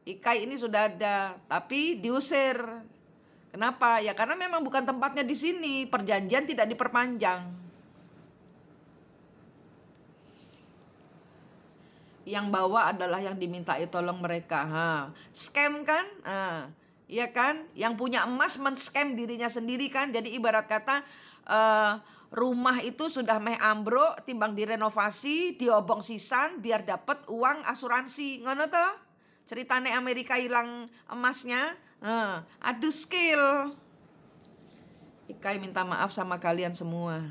Ikai ini sudah ada, tapi diusir. Kenapa? Ya karena memang bukan tempatnya di sini. Perjanjian tidak diperpanjang. Yang bawa adalah yang dimintai tolong mereka. Scam kan? Iya kan? Yang punya emas men-scam dirinya sendiri kan? Jadi ibarat kata rumah itu sudah meh ambruk, timbang direnovasi, diobong sisan biar dapat uang asuransi. Ngono toh? Ceritane Amerika hilang emasnya. Adu skill. Ikai minta maaf sama kalian semua.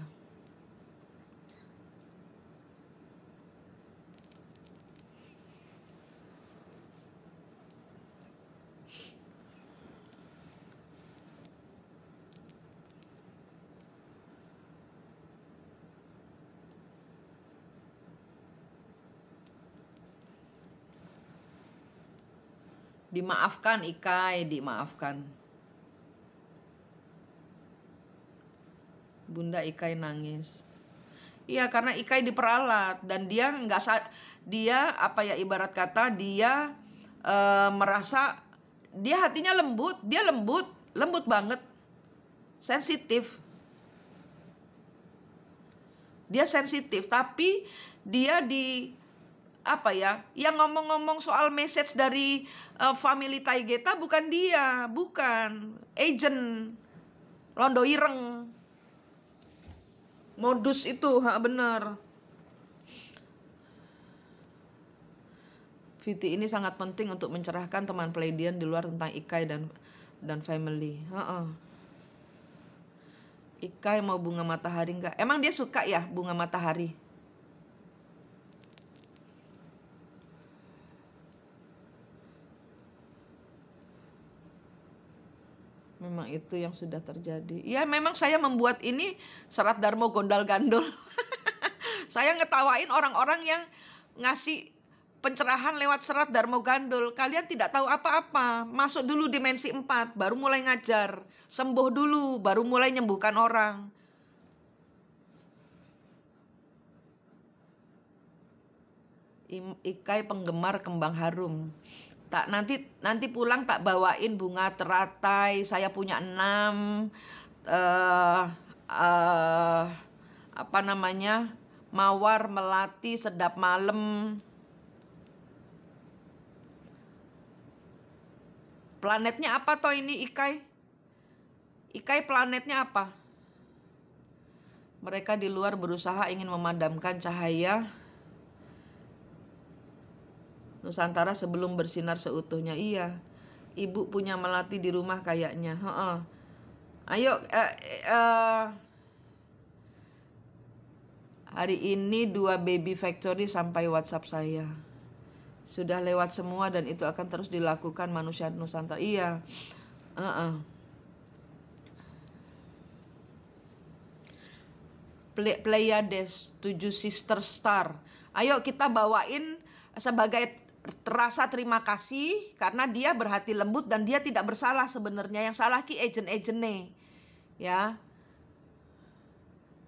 Dimaafkan Ikai, dimaafkan. Bunda Ikai nangis. Iya, karena Ikai diperalat dan dia dia apa ya, ibarat kata dia merasa dia hatinya lembut, dia lembut banget, sensitif. Dia sensitif, tapi dia apa ya, yang ngomong-ngomong soal message dari family Taigeta bukan dia, bukan agent Londo Ireng. Modus itu, bener. Viti ini sangat penting untuk mencerahkan teman Pleiadian di luar tentang Ikai dan family. Ikai mau bunga matahari enggak? Emang dia suka ya bunga matahari? Memang itu yang sudah terjadi. Ya memang saya membuat ini Serat Darmo Gondal Gandul. Saya ngetawain orang-orang yang ngasih pencerahan lewat Serat Darmo Gandul. Kalian tidak tahu apa-apa. Masuk dulu dimensi 4, baru mulai ngajar. Sembuh dulu, baru mulai nyembuhkan orang. Ikai penggemar kembang harum. Tak nanti pulang tak bawain bunga teratai. Saya punya 6. Apa namanya? Mawar melati sedap malam. Planetnya apa toh ini Ikai? Ikai planetnya apa? Mereka di luar berusaha ingin memadamkan cahaya Nusantara sebelum bersinar seutuhnya. Iya, ibu punya melati di rumah kayaknya. Ayo, hari ini 2 baby factory sampai WhatsApp saya. Sudah lewat semua dan itu akan terus dilakukan manusia Nusantara. Iya. Pleiades 7 sister star. Ayo kita bawain sebagai rasa terima kasih karena dia berhati lembut dan dia tidak bersalah sebenarnya. Yang salah ki agent-agentnya. Ya.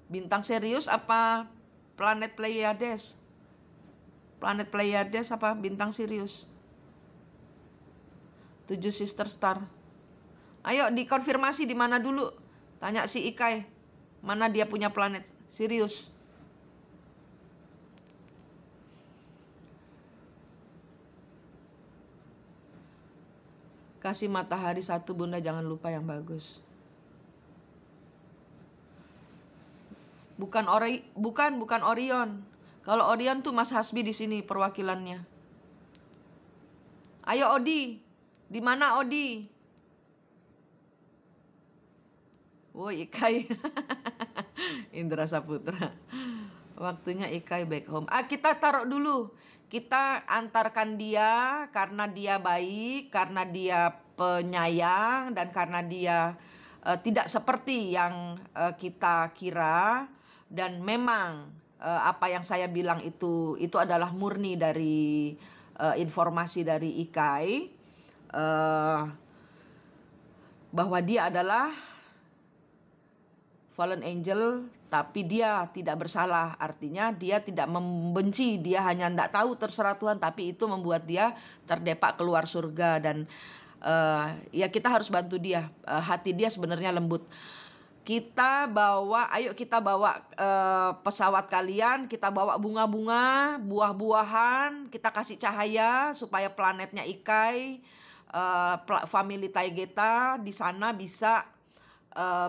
Bintang serius apa planet Pleiades? Planet Pleiades apa bintang serius? 7 sister star. Ayo dikonfirmasi di mana dulu. Tanya si Ikai. Mana dia punya planet Sirius? Kasih matahari 1 Bunda, jangan lupa yang bagus. Bukan Orion. Kalau Orion tuh Mas Hasbi di sini perwakilannya. Ayo Odi. Di mana Odi? Woi Ikai. Indra Saputra. Waktunya Ikai back home. Kita taruh dulu. Kita antarkan dia karena dia baik, karena dia penyayang, dan karena dia tidak seperti yang kita kira. Dan memang apa yang saya bilang itu adalah murni dari informasi dari Ikai. Bahwa dia adalah fallen angel, tapi dia tidak bersalah. Artinya dia tidak membenci, dia hanya tidak tahu terserah Tuhan, tapi itu membuat dia terdepak keluar surga. Dan ya kita harus bantu dia. Hati dia sebenarnya lembut. Ayo kita bawa pesawat kalian, kita bawa bunga-bunga, buah-buahan, kita kasih cahaya supaya planetnya Ikai, family Taigeta di sana bisa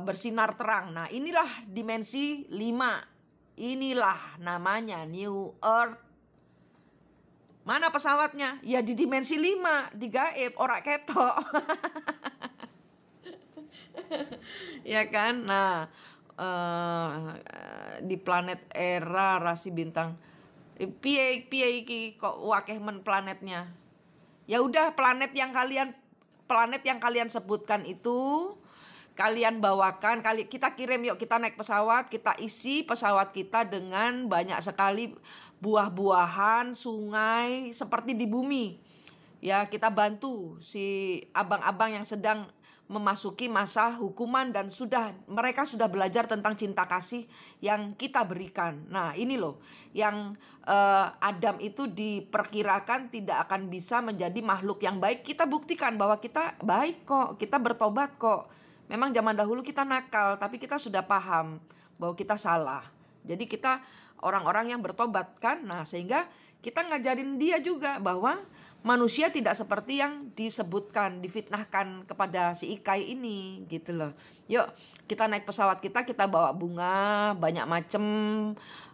bersinar terang. Nah, inilah dimensi 5. Inilah namanya New Earth. Mana pesawatnya? Ya di dimensi 5, di gaib, ora ketok. Ya kan? Nah, di planet era rasi bintang. Piye iki kok wakeh men planetnya. Ya udah, planet yang kalian sebutkan itu kalian bawakan, kita kirim, yuk kita naik pesawat, kita isi pesawat kita dengan banyak sekali buah-buahan, sungai seperti di bumi. Ya, kita bantu si abang-abang yang sedang memasuki masa hukuman dan mereka sudah belajar tentang cinta kasih yang kita berikan. Nah, ini loh yang Adam itu diperkirakan tidak akan bisa menjadi makhluk yang baik. Kita buktikan bahwa kita baik kok, kita bertobat kok. Memang zaman dahulu kita nakal, tapi kita sudah paham bahwa kita salah. Jadi kita orang-orang yang bertobat kan. Nah, sehingga kita ngajarin dia juga bahwa manusia tidak seperti yang disebutkan, difitnahkan kepada si Ikai ini gitu loh. Yuk kita naik pesawat kita bawa bunga, banyak macem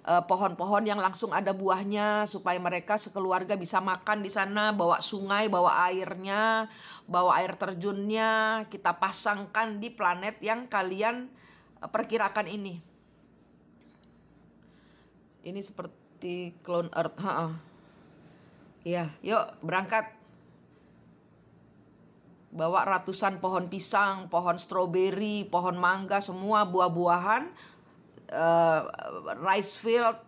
pohon-pohon yang langsung ada buahnya supaya mereka sekeluarga bisa makan di sana, bawa sungai, bawa airnya, bawa air terjunnya, kita pasangkan di planet yang kalian perkirakan ini. Ini seperti clone Earth, Iya, yuk berangkat. Bawa ratusan pohon pisang, pohon stroberi, pohon mangga, semua buah-buahan, rice field,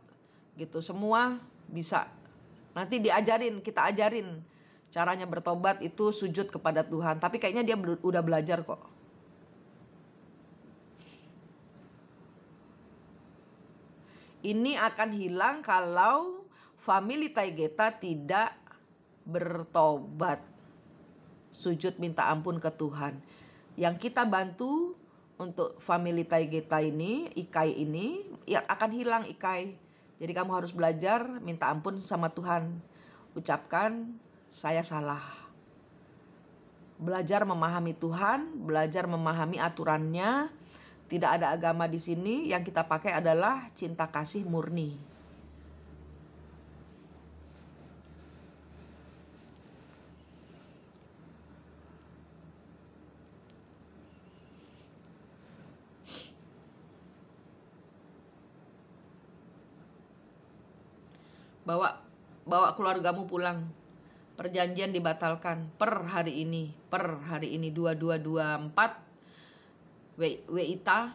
gitu, semua bisa. Nanti kita ajarin caranya bertobat itu sujud kepada Tuhan. Tapi kayaknya dia udah belajar kok. Ini akan hilang kalau family Taygeta tidak bertobat, sujud minta ampun ke Tuhan. Yang kita bantu untuk family Taygeta ini, Ikai ini, ya akan hilang Ikai. Jadi kamu harus belajar minta ampun sama Tuhan. Ucapkan saya salah. Belajar memahami Tuhan, belajar memahami aturannya. Tidak ada agama di sini, yang kita pakai adalah cinta kasih murni. Bawa keluargamu pulang. Perjanjian dibatalkan per hari ini 2224 WITA,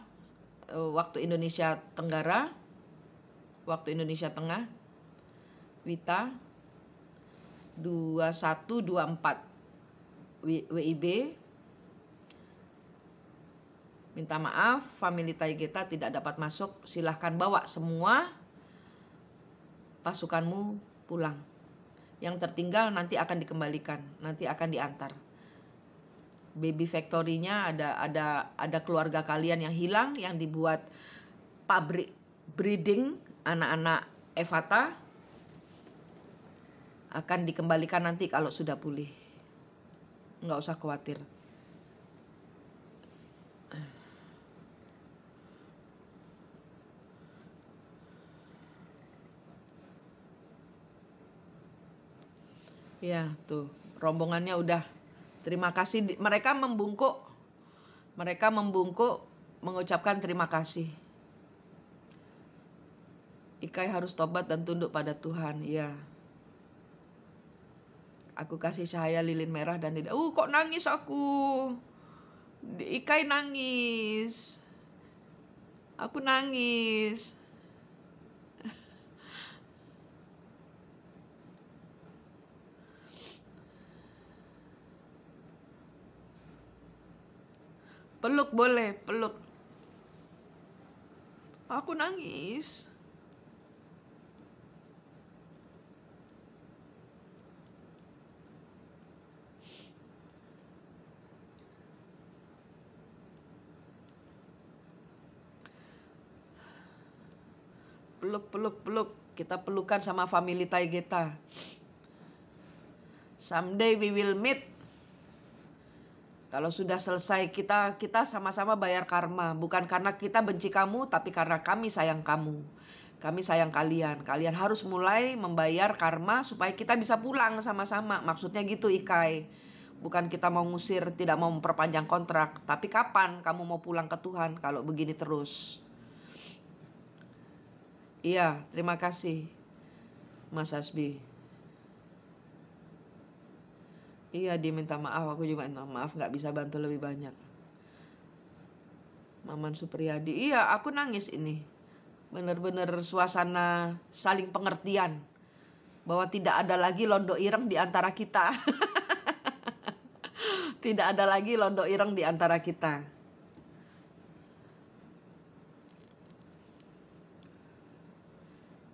waktu Indonesia Tenggara, waktu Indonesia Tengah, WITA 2124 WIB. Minta maaf, family Taygeta tidak dapat masuk. Silahkan bawa semua pasukanmu pulang. Yang tertinggal nanti akan dikembalikan, nanti akan diantar. Baby factory-nya ada keluarga kalian yang hilang, yang dibuat pabrik breeding anak-anak Evata, akan dikembalikan nanti kalau sudah pulih. Nggak usah khawatir. Ya, tuh rombongannya udah. Terima kasih. Mereka membungkuk mengucapkan terima kasih. Ikai harus tobat dan tunduk pada Tuhan. Ya. Aku kasih cahaya lilin merah dan tidak. Kok nangis aku? Ikai nangis. Aku nangis. Peluk boleh, peluk. Aku nangis. Peluk. Kita pelukan sama family Taygeta. Someday we will meet. Kalau sudah selesai kita sama-sama bayar karma. Bukan karena kita benci kamu, tapi karena kami sayang kamu. Kami sayang kalian. Kalian harus mulai membayar karma supaya kita bisa pulang sama-sama. Maksudnya gitu Ikai. Bukan kita mau ngusir, tidak mau memperpanjang kontrak. Tapi kapan kamu mau pulang ke Tuhan kalau begini terus? Iya, terima kasih Mas Asbi. Iya, dia minta maaf, aku juga minta maaf gak bisa bantu lebih banyak. Maman Supriyadi, iya aku nangis ini. Bener-bener suasana saling pengertian. Bahwa tidak ada lagi londo ireng di antara kita. Tidak ada lagi londo ireng di antara kita.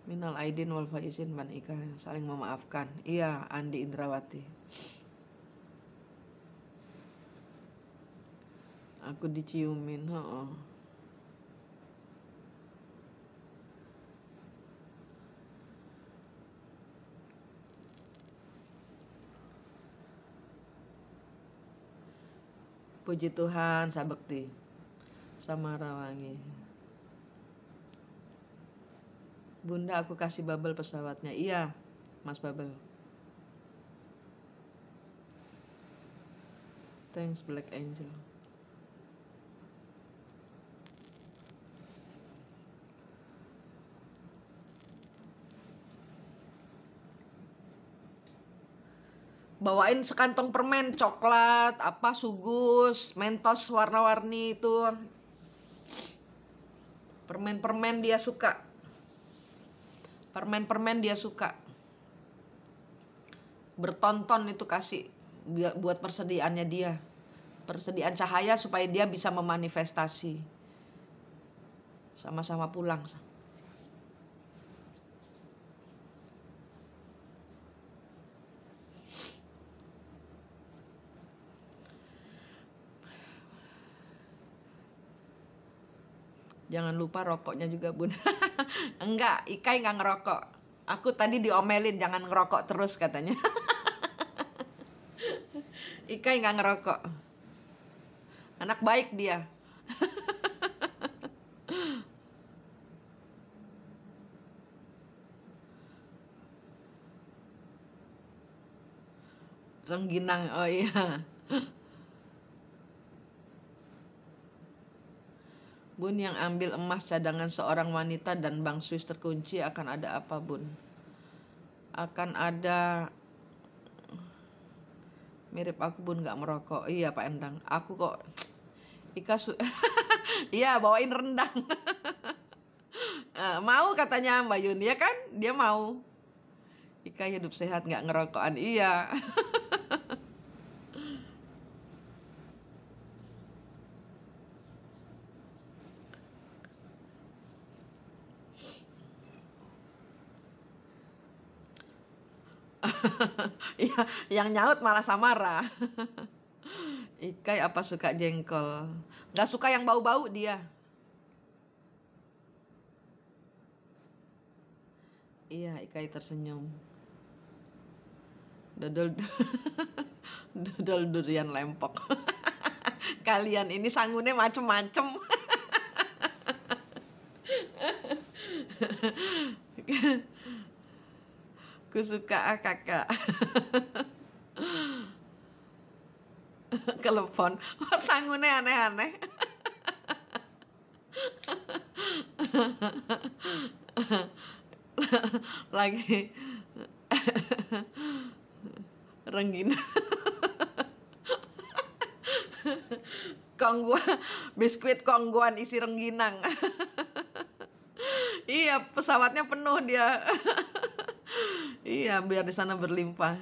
Minal aidin wal faizin, Ban Ika, saling memaafkan. Iya, Andi Indrawati. Aku diciumin, heeh. Puji Tuhan, Sabekti. Samarawangi. Bunda, aku kasih bubble pesawatnya. Iya, Mas Bubble. Thanks, Black Angel. Bawain sekantong permen coklat, apa sugus, mentos warna-warni itu. Permen-permen dia suka. Permen-permen dia suka. Bertonton itu kasih buat persediaannya dia. Persediaan cahaya supaya dia bisa memanifestasi. Sama-sama pulang. Jangan lupa rokoknya juga, Bun. Enggak, Ikai nggak ngerokok. Aku tadi diomelin jangan ngerokok terus katanya. Ikai nggak ngerokok. Anak baik dia. Rengginang, oh iya. Bun, yang ambil emas cadangan seorang wanita dan bank Swiss terkunci, akan ada apa, Bun? Akan ada, mirip aku, Bun, gak merokok. Iya, Pak Endang. Aku kok, Ika iya, bawain rendang. Mau katanya Mbak Yun, ya kan? Dia mau. Ika hidup sehat gak ngerokokan. Iya. Iya, yang nyaut malah Samara. Ikai apa suka jengkol? Gak suka yang bau-bau dia. Iya, Ikai tersenyum. Dodol dodol durian lempok. Kalian ini sanggune macem-macem. Ku suka kakak. Telepon. Sanggune aneh-aneh. Lagi Renggina. Kongguan, biskuit kongguan isi rengginang. Iya, pesawatnya penuh dia. Iya, biar di sana berlimpah.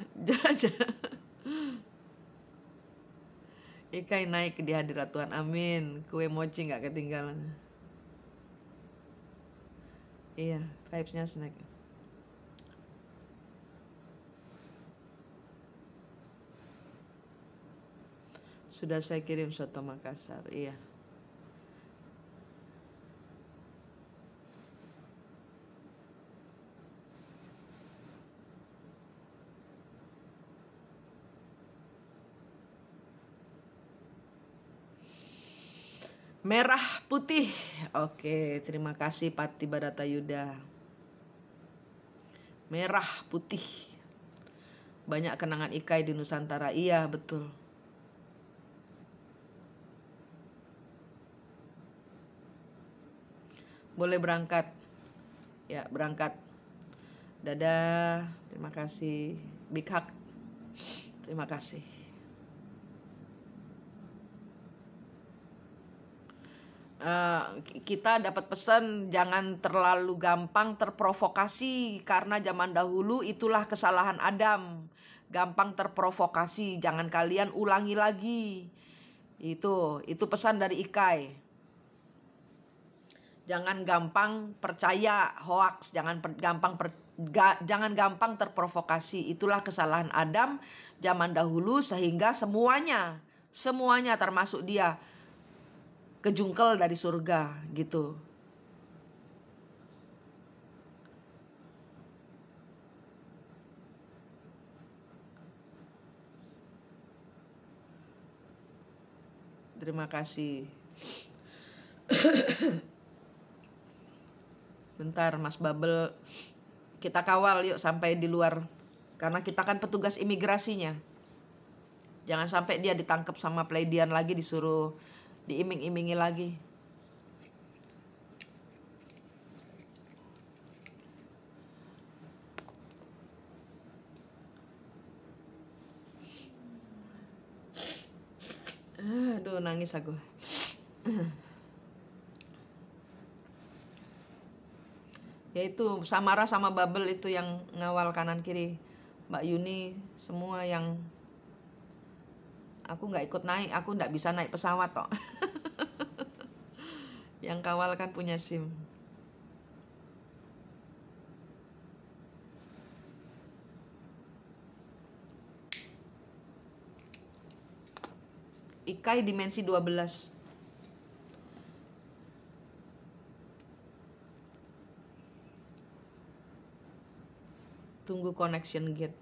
Ikai naik di hadirat Tuhan, amin. Kue mochi nggak ketinggalan. Iya, vibes-nya snack. Sudah saya kirim soto Makassar, iya. Merah putih. Oke, terima kasih Pati Barata Yuda. Merah putih. Banyak kenangan Ikai di Nusantara. Iya, betul. Boleh berangkat. Ya, berangkat. Dadah. Terima kasih. Big hug. Terima kasih. kita dapat pesan jangan terlalu gampang terprovokasi, karena zaman dahulu itulah kesalahan Adam, gampang terprovokasi, jangan kalian ulangi lagi. Itu pesan dari Ikai. Jangan gampang percaya hoax, jangan gampang terprovokasi. Itulah kesalahan Adam zaman dahulu, sehingga semuanya termasuk dia kejungkel dari surga gitu. Terima kasih. Bentar Mas Babel, kita kawal yuk sampai di luar, karena kita kan petugas imigrasinya. Jangan sampai dia ditangkap sama Pleiadian lagi, disuruh diiming-imingi lagi. Aduh, nangis aku. Ya itu Samara sama Babel itu yang ngawal kanan kiri. Mbak Yuni semua yang aku nggak ikut naik, aku nggak bisa naik pesawat toh. Yang kawal kan punya SIM. Ikai dimensi 12. Tunggu connection gate.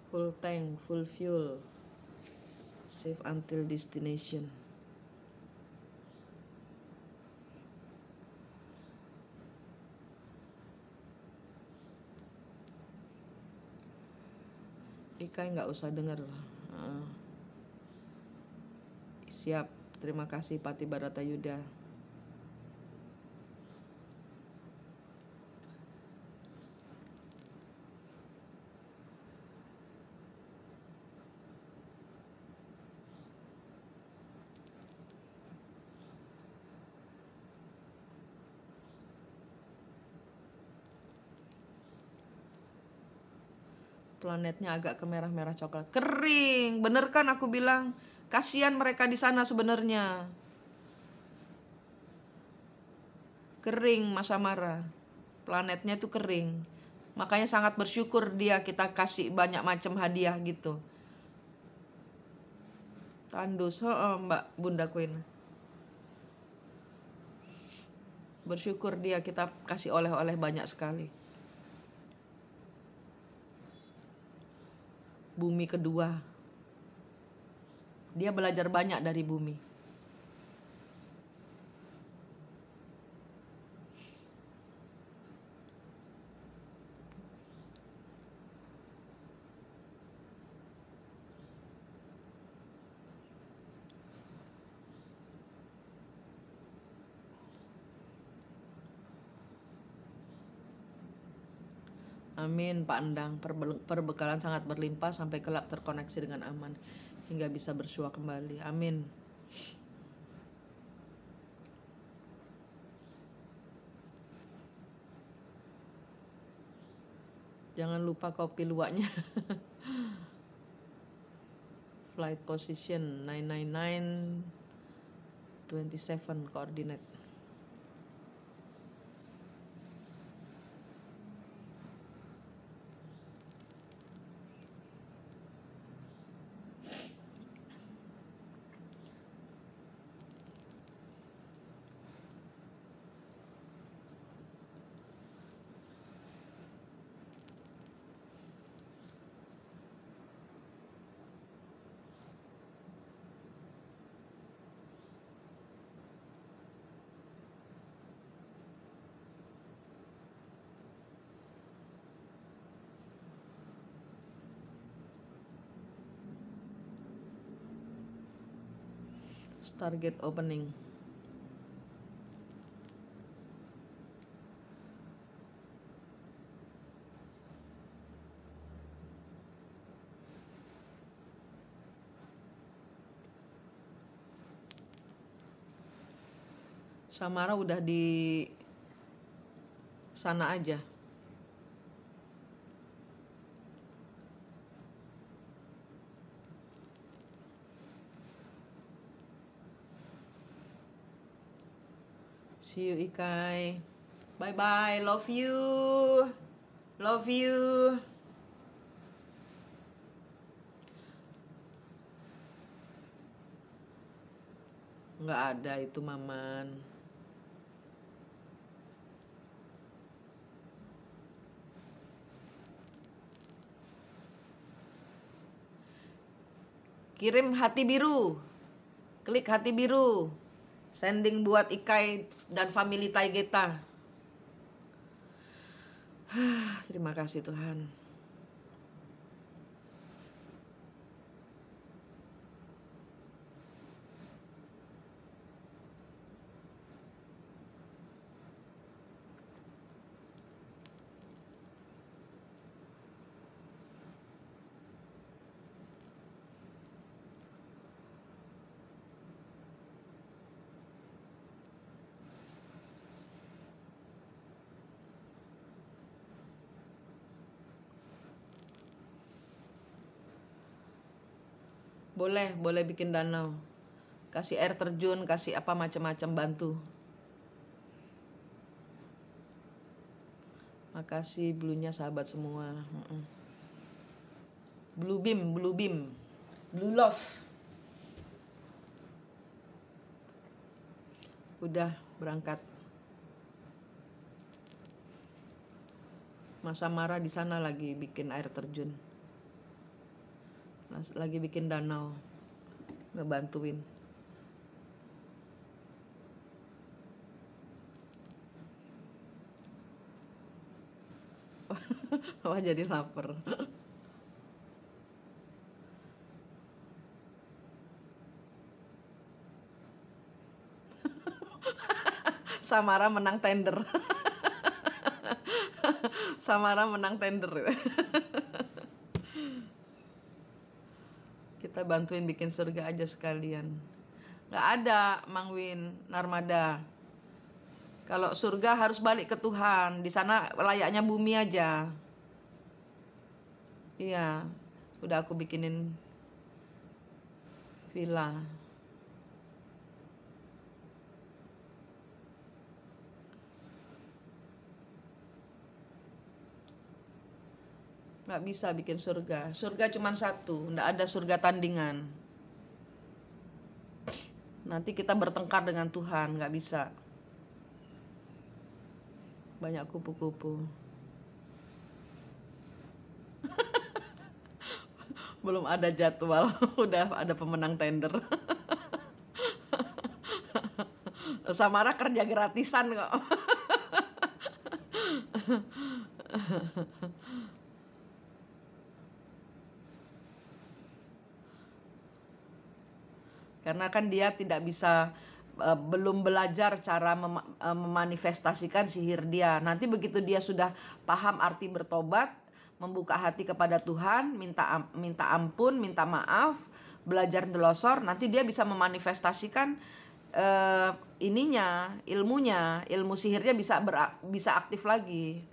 Full tank, full fuel, safe until destination. Ikai nggak usah denger. Siap, terima kasih Pati Barata Yuda. Planetnya agak kemerah-merah coklat. Kering, bener kan aku bilang? Kasihan mereka di sana sebenarnya. Kering Mas Samara. Planetnya itu kering. Makanya sangat bersyukur dia, kita kasih banyak macam hadiah gitu. Tandus, Mbak Bunda Queen. Bersyukur dia, kita kasih oleh-oleh banyak sekali. Bumi kedua. Dia belajar banyak dari bumi. Amin Pak Endang, perbekalan sangat berlimpah sampai kelak terkoneksi dengan aman hingga bisa bersua kembali. Amin. Jangan lupa kopi luwaknya. Flight position 99927 coordinate. Stargate opening. Samara udah di sana aja. See you Ikai. Bye bye. Love you. Love you. Nggak ada itu Maman. Kirim hati biru. Klik hati biru. Sending buat Ikai dan family Taigeta. Terima kasih Tuhan. Boleh bikin danau. Kasih air terjun, kasih apa macam-macam bantu. Makasih bluenya sahabat semua. Blue beam, blue love. Udah berangkat. Mas Samara di sana lagi bikin air terjun. Lagi bikin danau. Ngebantuin. Wah jadi lapar. Samara menang tender. Samara menang tender. Kita bantuin bikin surga aja sekalian. Gak ada Mang Win, Narmada. Kalau surga harus balik ke Tuhan. Di sana layaknya bumi aja. Iya, udah aku bikinin villa. Nggak bisa bikin surga. Surga cuma satu, nggak ada surga tandingan. Nanti kita bertengkar dengan Tuhan, nggak bisa. Banyak kupu-kupu. Belum ada jadwal, udah ada pemenang tender. Samara kerja gratisan kok. Karena kan dia tidak bisa, belum belajar cara memanifestasikan sihir dia. Nanti begitu dia sudah paham arti bertobat, membuka hati kepada Tuhan, minta ampun, minta maaf, belajar delosor, nanti dia bisa memanifestasikan ilmu sihirnya bisa aktif lagi.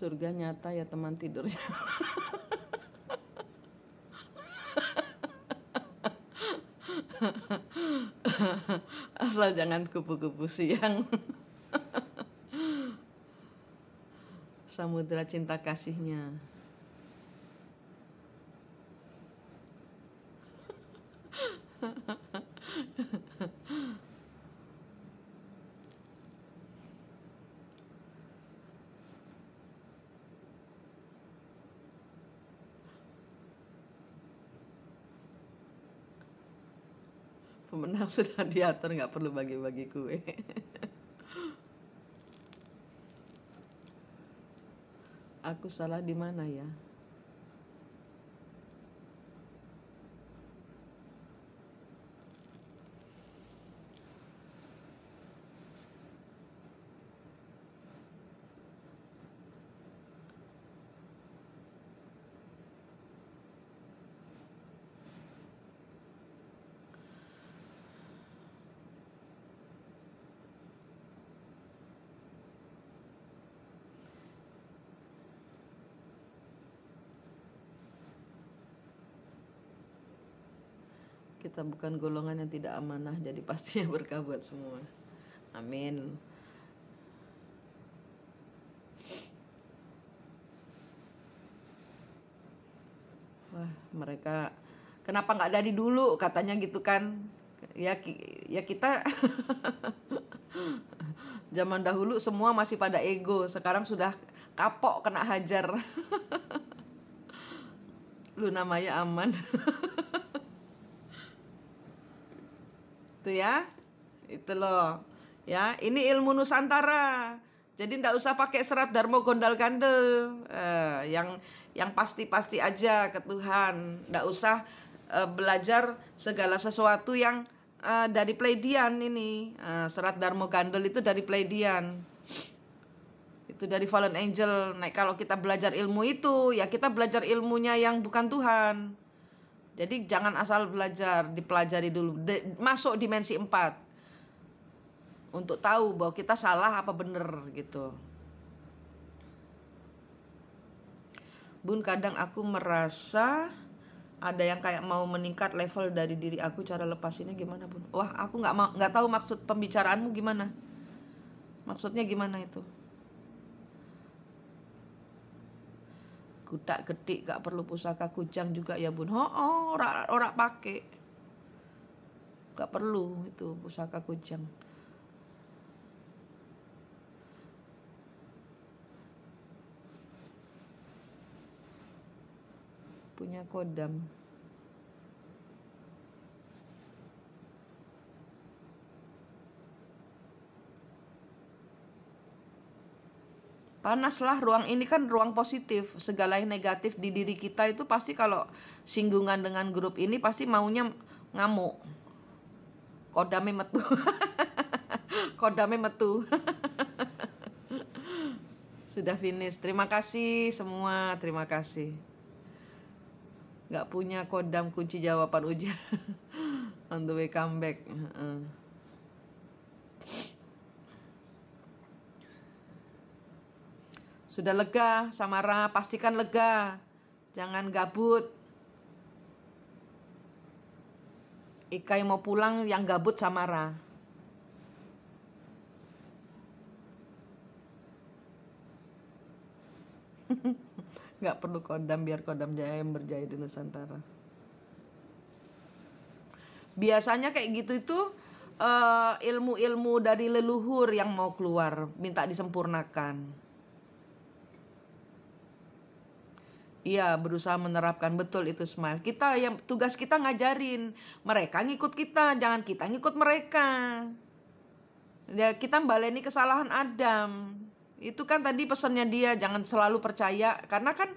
Surga nyata ya teman tidurnya. Asal jangan kupu-kupu siang. Samudra cinta kasihnya. Pemenang sudah diatur, nggak perlu bagi-bagi kue. Aku salah di mana ya? Kita bukan golongan yang tidak amanah, jadi pastinya berkah buat semua. Amin. Wah, mereka kenapa nggak dari dulu katanya gitu kan? Ya, ya kita zaman dahulu semua masih pada ego, sekarang sudah kapok kena hajar. Luna Maya aman. Tuh ya, itu loh. Ya, ini ilmu Nusantara. Jadi ndak usah pakai serat Darmo Gondal Gandel. Yang pasti-pasti aja ke Tuhan. Ndak usah belajar segala sesuatu yang dari Pleiadian ini. Serat Darmo Gandel itu dari Pleiadian. Itu dari Fallen Angel. Nah, kalau kita belajar ilmu itu, ya kita belajar ilmunya yang bukan Tuhan. Jadi jangan asal belajar, dipelajari dulu. Masuk dimensi 4. Untuk tahu bahwa kita salah apa bener gitu. Bun, kadang aku merasa ada yang kayak mau meningkat level dari diri aku, cara lepasinnya gimana, Bun? Wah, aku nggak tahu maksud pembicaraanmu gimana. Maksudnya gimana itu? Kudak gedik gak perlu pusaka kujang juga ya, Bun. Ora pakai. Gak perlu itu pusaka kujang. Punya kodam. Panaslah, ruang ini kan ruang positif. Segala yang negatif di diri kita itu pasti kalau singgungan dengan grup ini pasti maunya ngamuk. Kodame metu. Kodame metu. Sudah finish. Terima kasih semua, terima kasih. Gak punya kodam kunci jawaban ujian. On the way comeback. Sudah lega, Samara, pastikan lega. Jangan gabut. Ikai mau pulang, yang gabut Samara. Gak perlu kodam, biar kodam jaya yang berjaya di Nusantara. Biasanya kayak gitu itu ilmu-ilmu dari leluhur yang mau keluar, minta disempurnakan. Iya, berusaha menerapkan, betul itu Smile. Kita yang tugas kita ngajarin, mereka ngikut kita, jangan kita ngikut mereka. Ya, kita baleni kesalahan Adam. Itu kan tadi pesannya dia, jangan selalu percaya, karena kan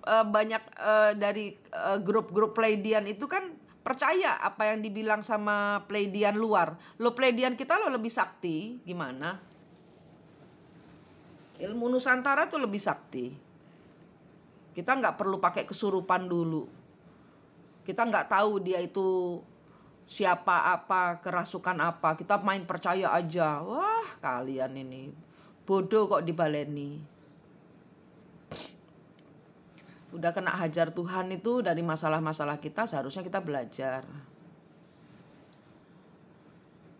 banyak dari grup-grup Pleiadian itu kan percaya apa yang dibilang sama Pleiadian luar. Lo Pleiadian kita lo lebih sakti, gimana? Ilmu Nusantara tuh lebih sakti. Kita nggak perlu pakai kesurupan dulu. Kita nggak tahu dia itu siapa, apa, kerasukan apa. Kita main percaya aja. Wah, kalian ini bodoh kok dibaleni. Udah kena hajar Tuhan itu dari masalah-masalah kita, seharusnya kita belajar.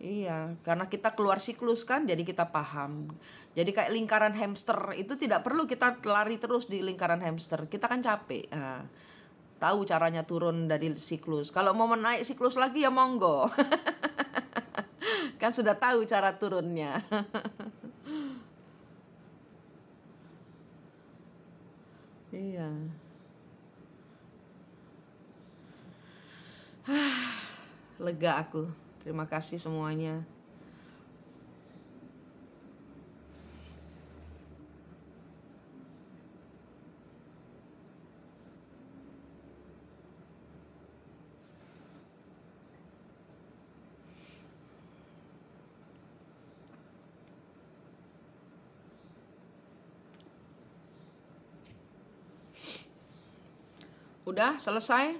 Iya, karena kita keluar siklus kan, jadi kita paham. Jadi kayak lingkaran hamster, itu tidak perlu kita lari terus di lingkaran hamster. Kita kan capek. Nah, tahu caranya turun dari siklus. Kalau mau menaik siklus lagi ya monggo. Kan sudah tahu cara turunnya. Iya. Lega aku. Terima kasih semuanya. Udah selesai?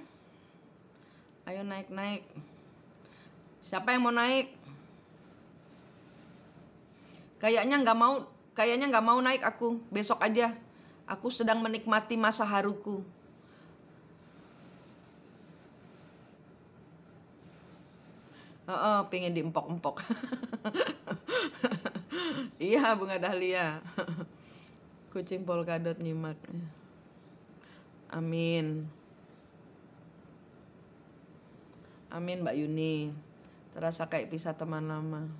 Ayo naik-naik. Siapa yang mau naik? Kayaknya nggak mau naik aku. Besok aja. Aku sedang menikmati masa haruku. Pengen diempok-empok. Iya, bunga dahlia. Kucing polkadot nyimak. Amin. Amin Mbak Yuni. Terasa kayak pisah teman lama.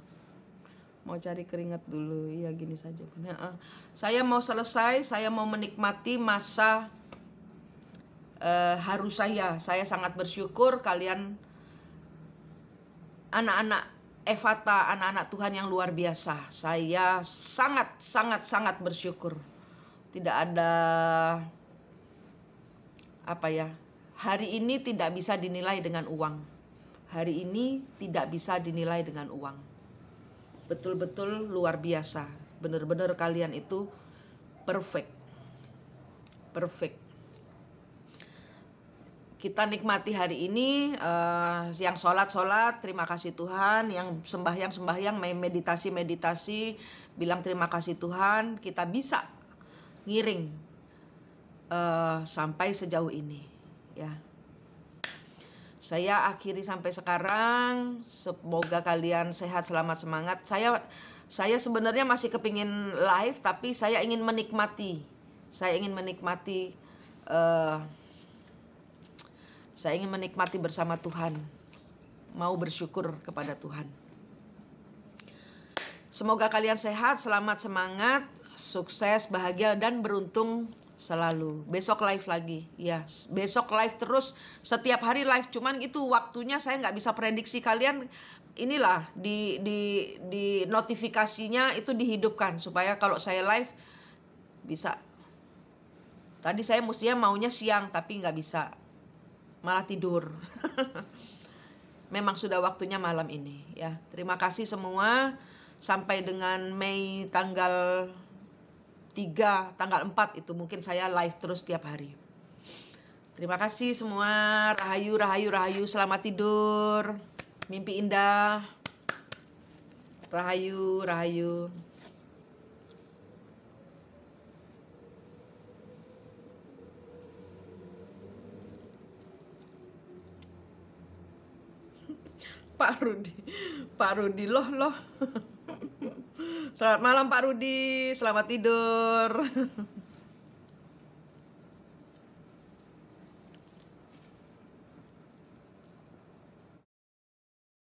Mau cari keringat dulu. Iya gini saja. Saya mau selesai. Saya mau menikmati masa haru saya. Saya sangat bersyukur kalian anak-anak Evata, anak-anak Tuhan yang luar biasa. Saya sangat bersyukur. Tidak ada hari ini tidak bisa dinilai dengan uang. Hari ini tidak bisa dinilai dengan uang. Betul-betul luar biasa. Benar-benar kalian itu perfect. Kita nikmati hari ini. Yang sholat, terima kasih Tuhan. Yang sembahyang, meditasi, bilang terima kasih Tuhan. Kita bisa ngiring sampai sejauh ini, ya. Saya akhiri sampai sekarang. Semoga kalian sehat, selamat, semangat. Saya sebenarnya masih kepingin live, tapi saya ingin menikmati. Saya ingin menikmati bersama Tuhan. Mau bersyukur kepada Tuhan. Semoga kalian sehat, selamat, semangat, sukses, bahagia, dan beruntung selalu. Besok live lagi, ya. Besok live terus, setiap hari live. Cuman itu waktunya saya nggak bisa prediksi. Kalian inilah di notifikasinya itu dihidupkan supaya kalau saya live bisa. Tadi saya maunya siang tapi nggak bisa, malah tidur. Memang sudah waktunya malam ini, ya. Terima kasih semua. Sampai dengan Mei tanggal 3, tanggal 4 itu mungkin saya live terus tiap hari. Terima kasih semua. Rahayu. Selamat tidur. Mimpi indah. Rahayu. Pak Rudi loh. Selamat malam Pak Rudi. Selamat tidur.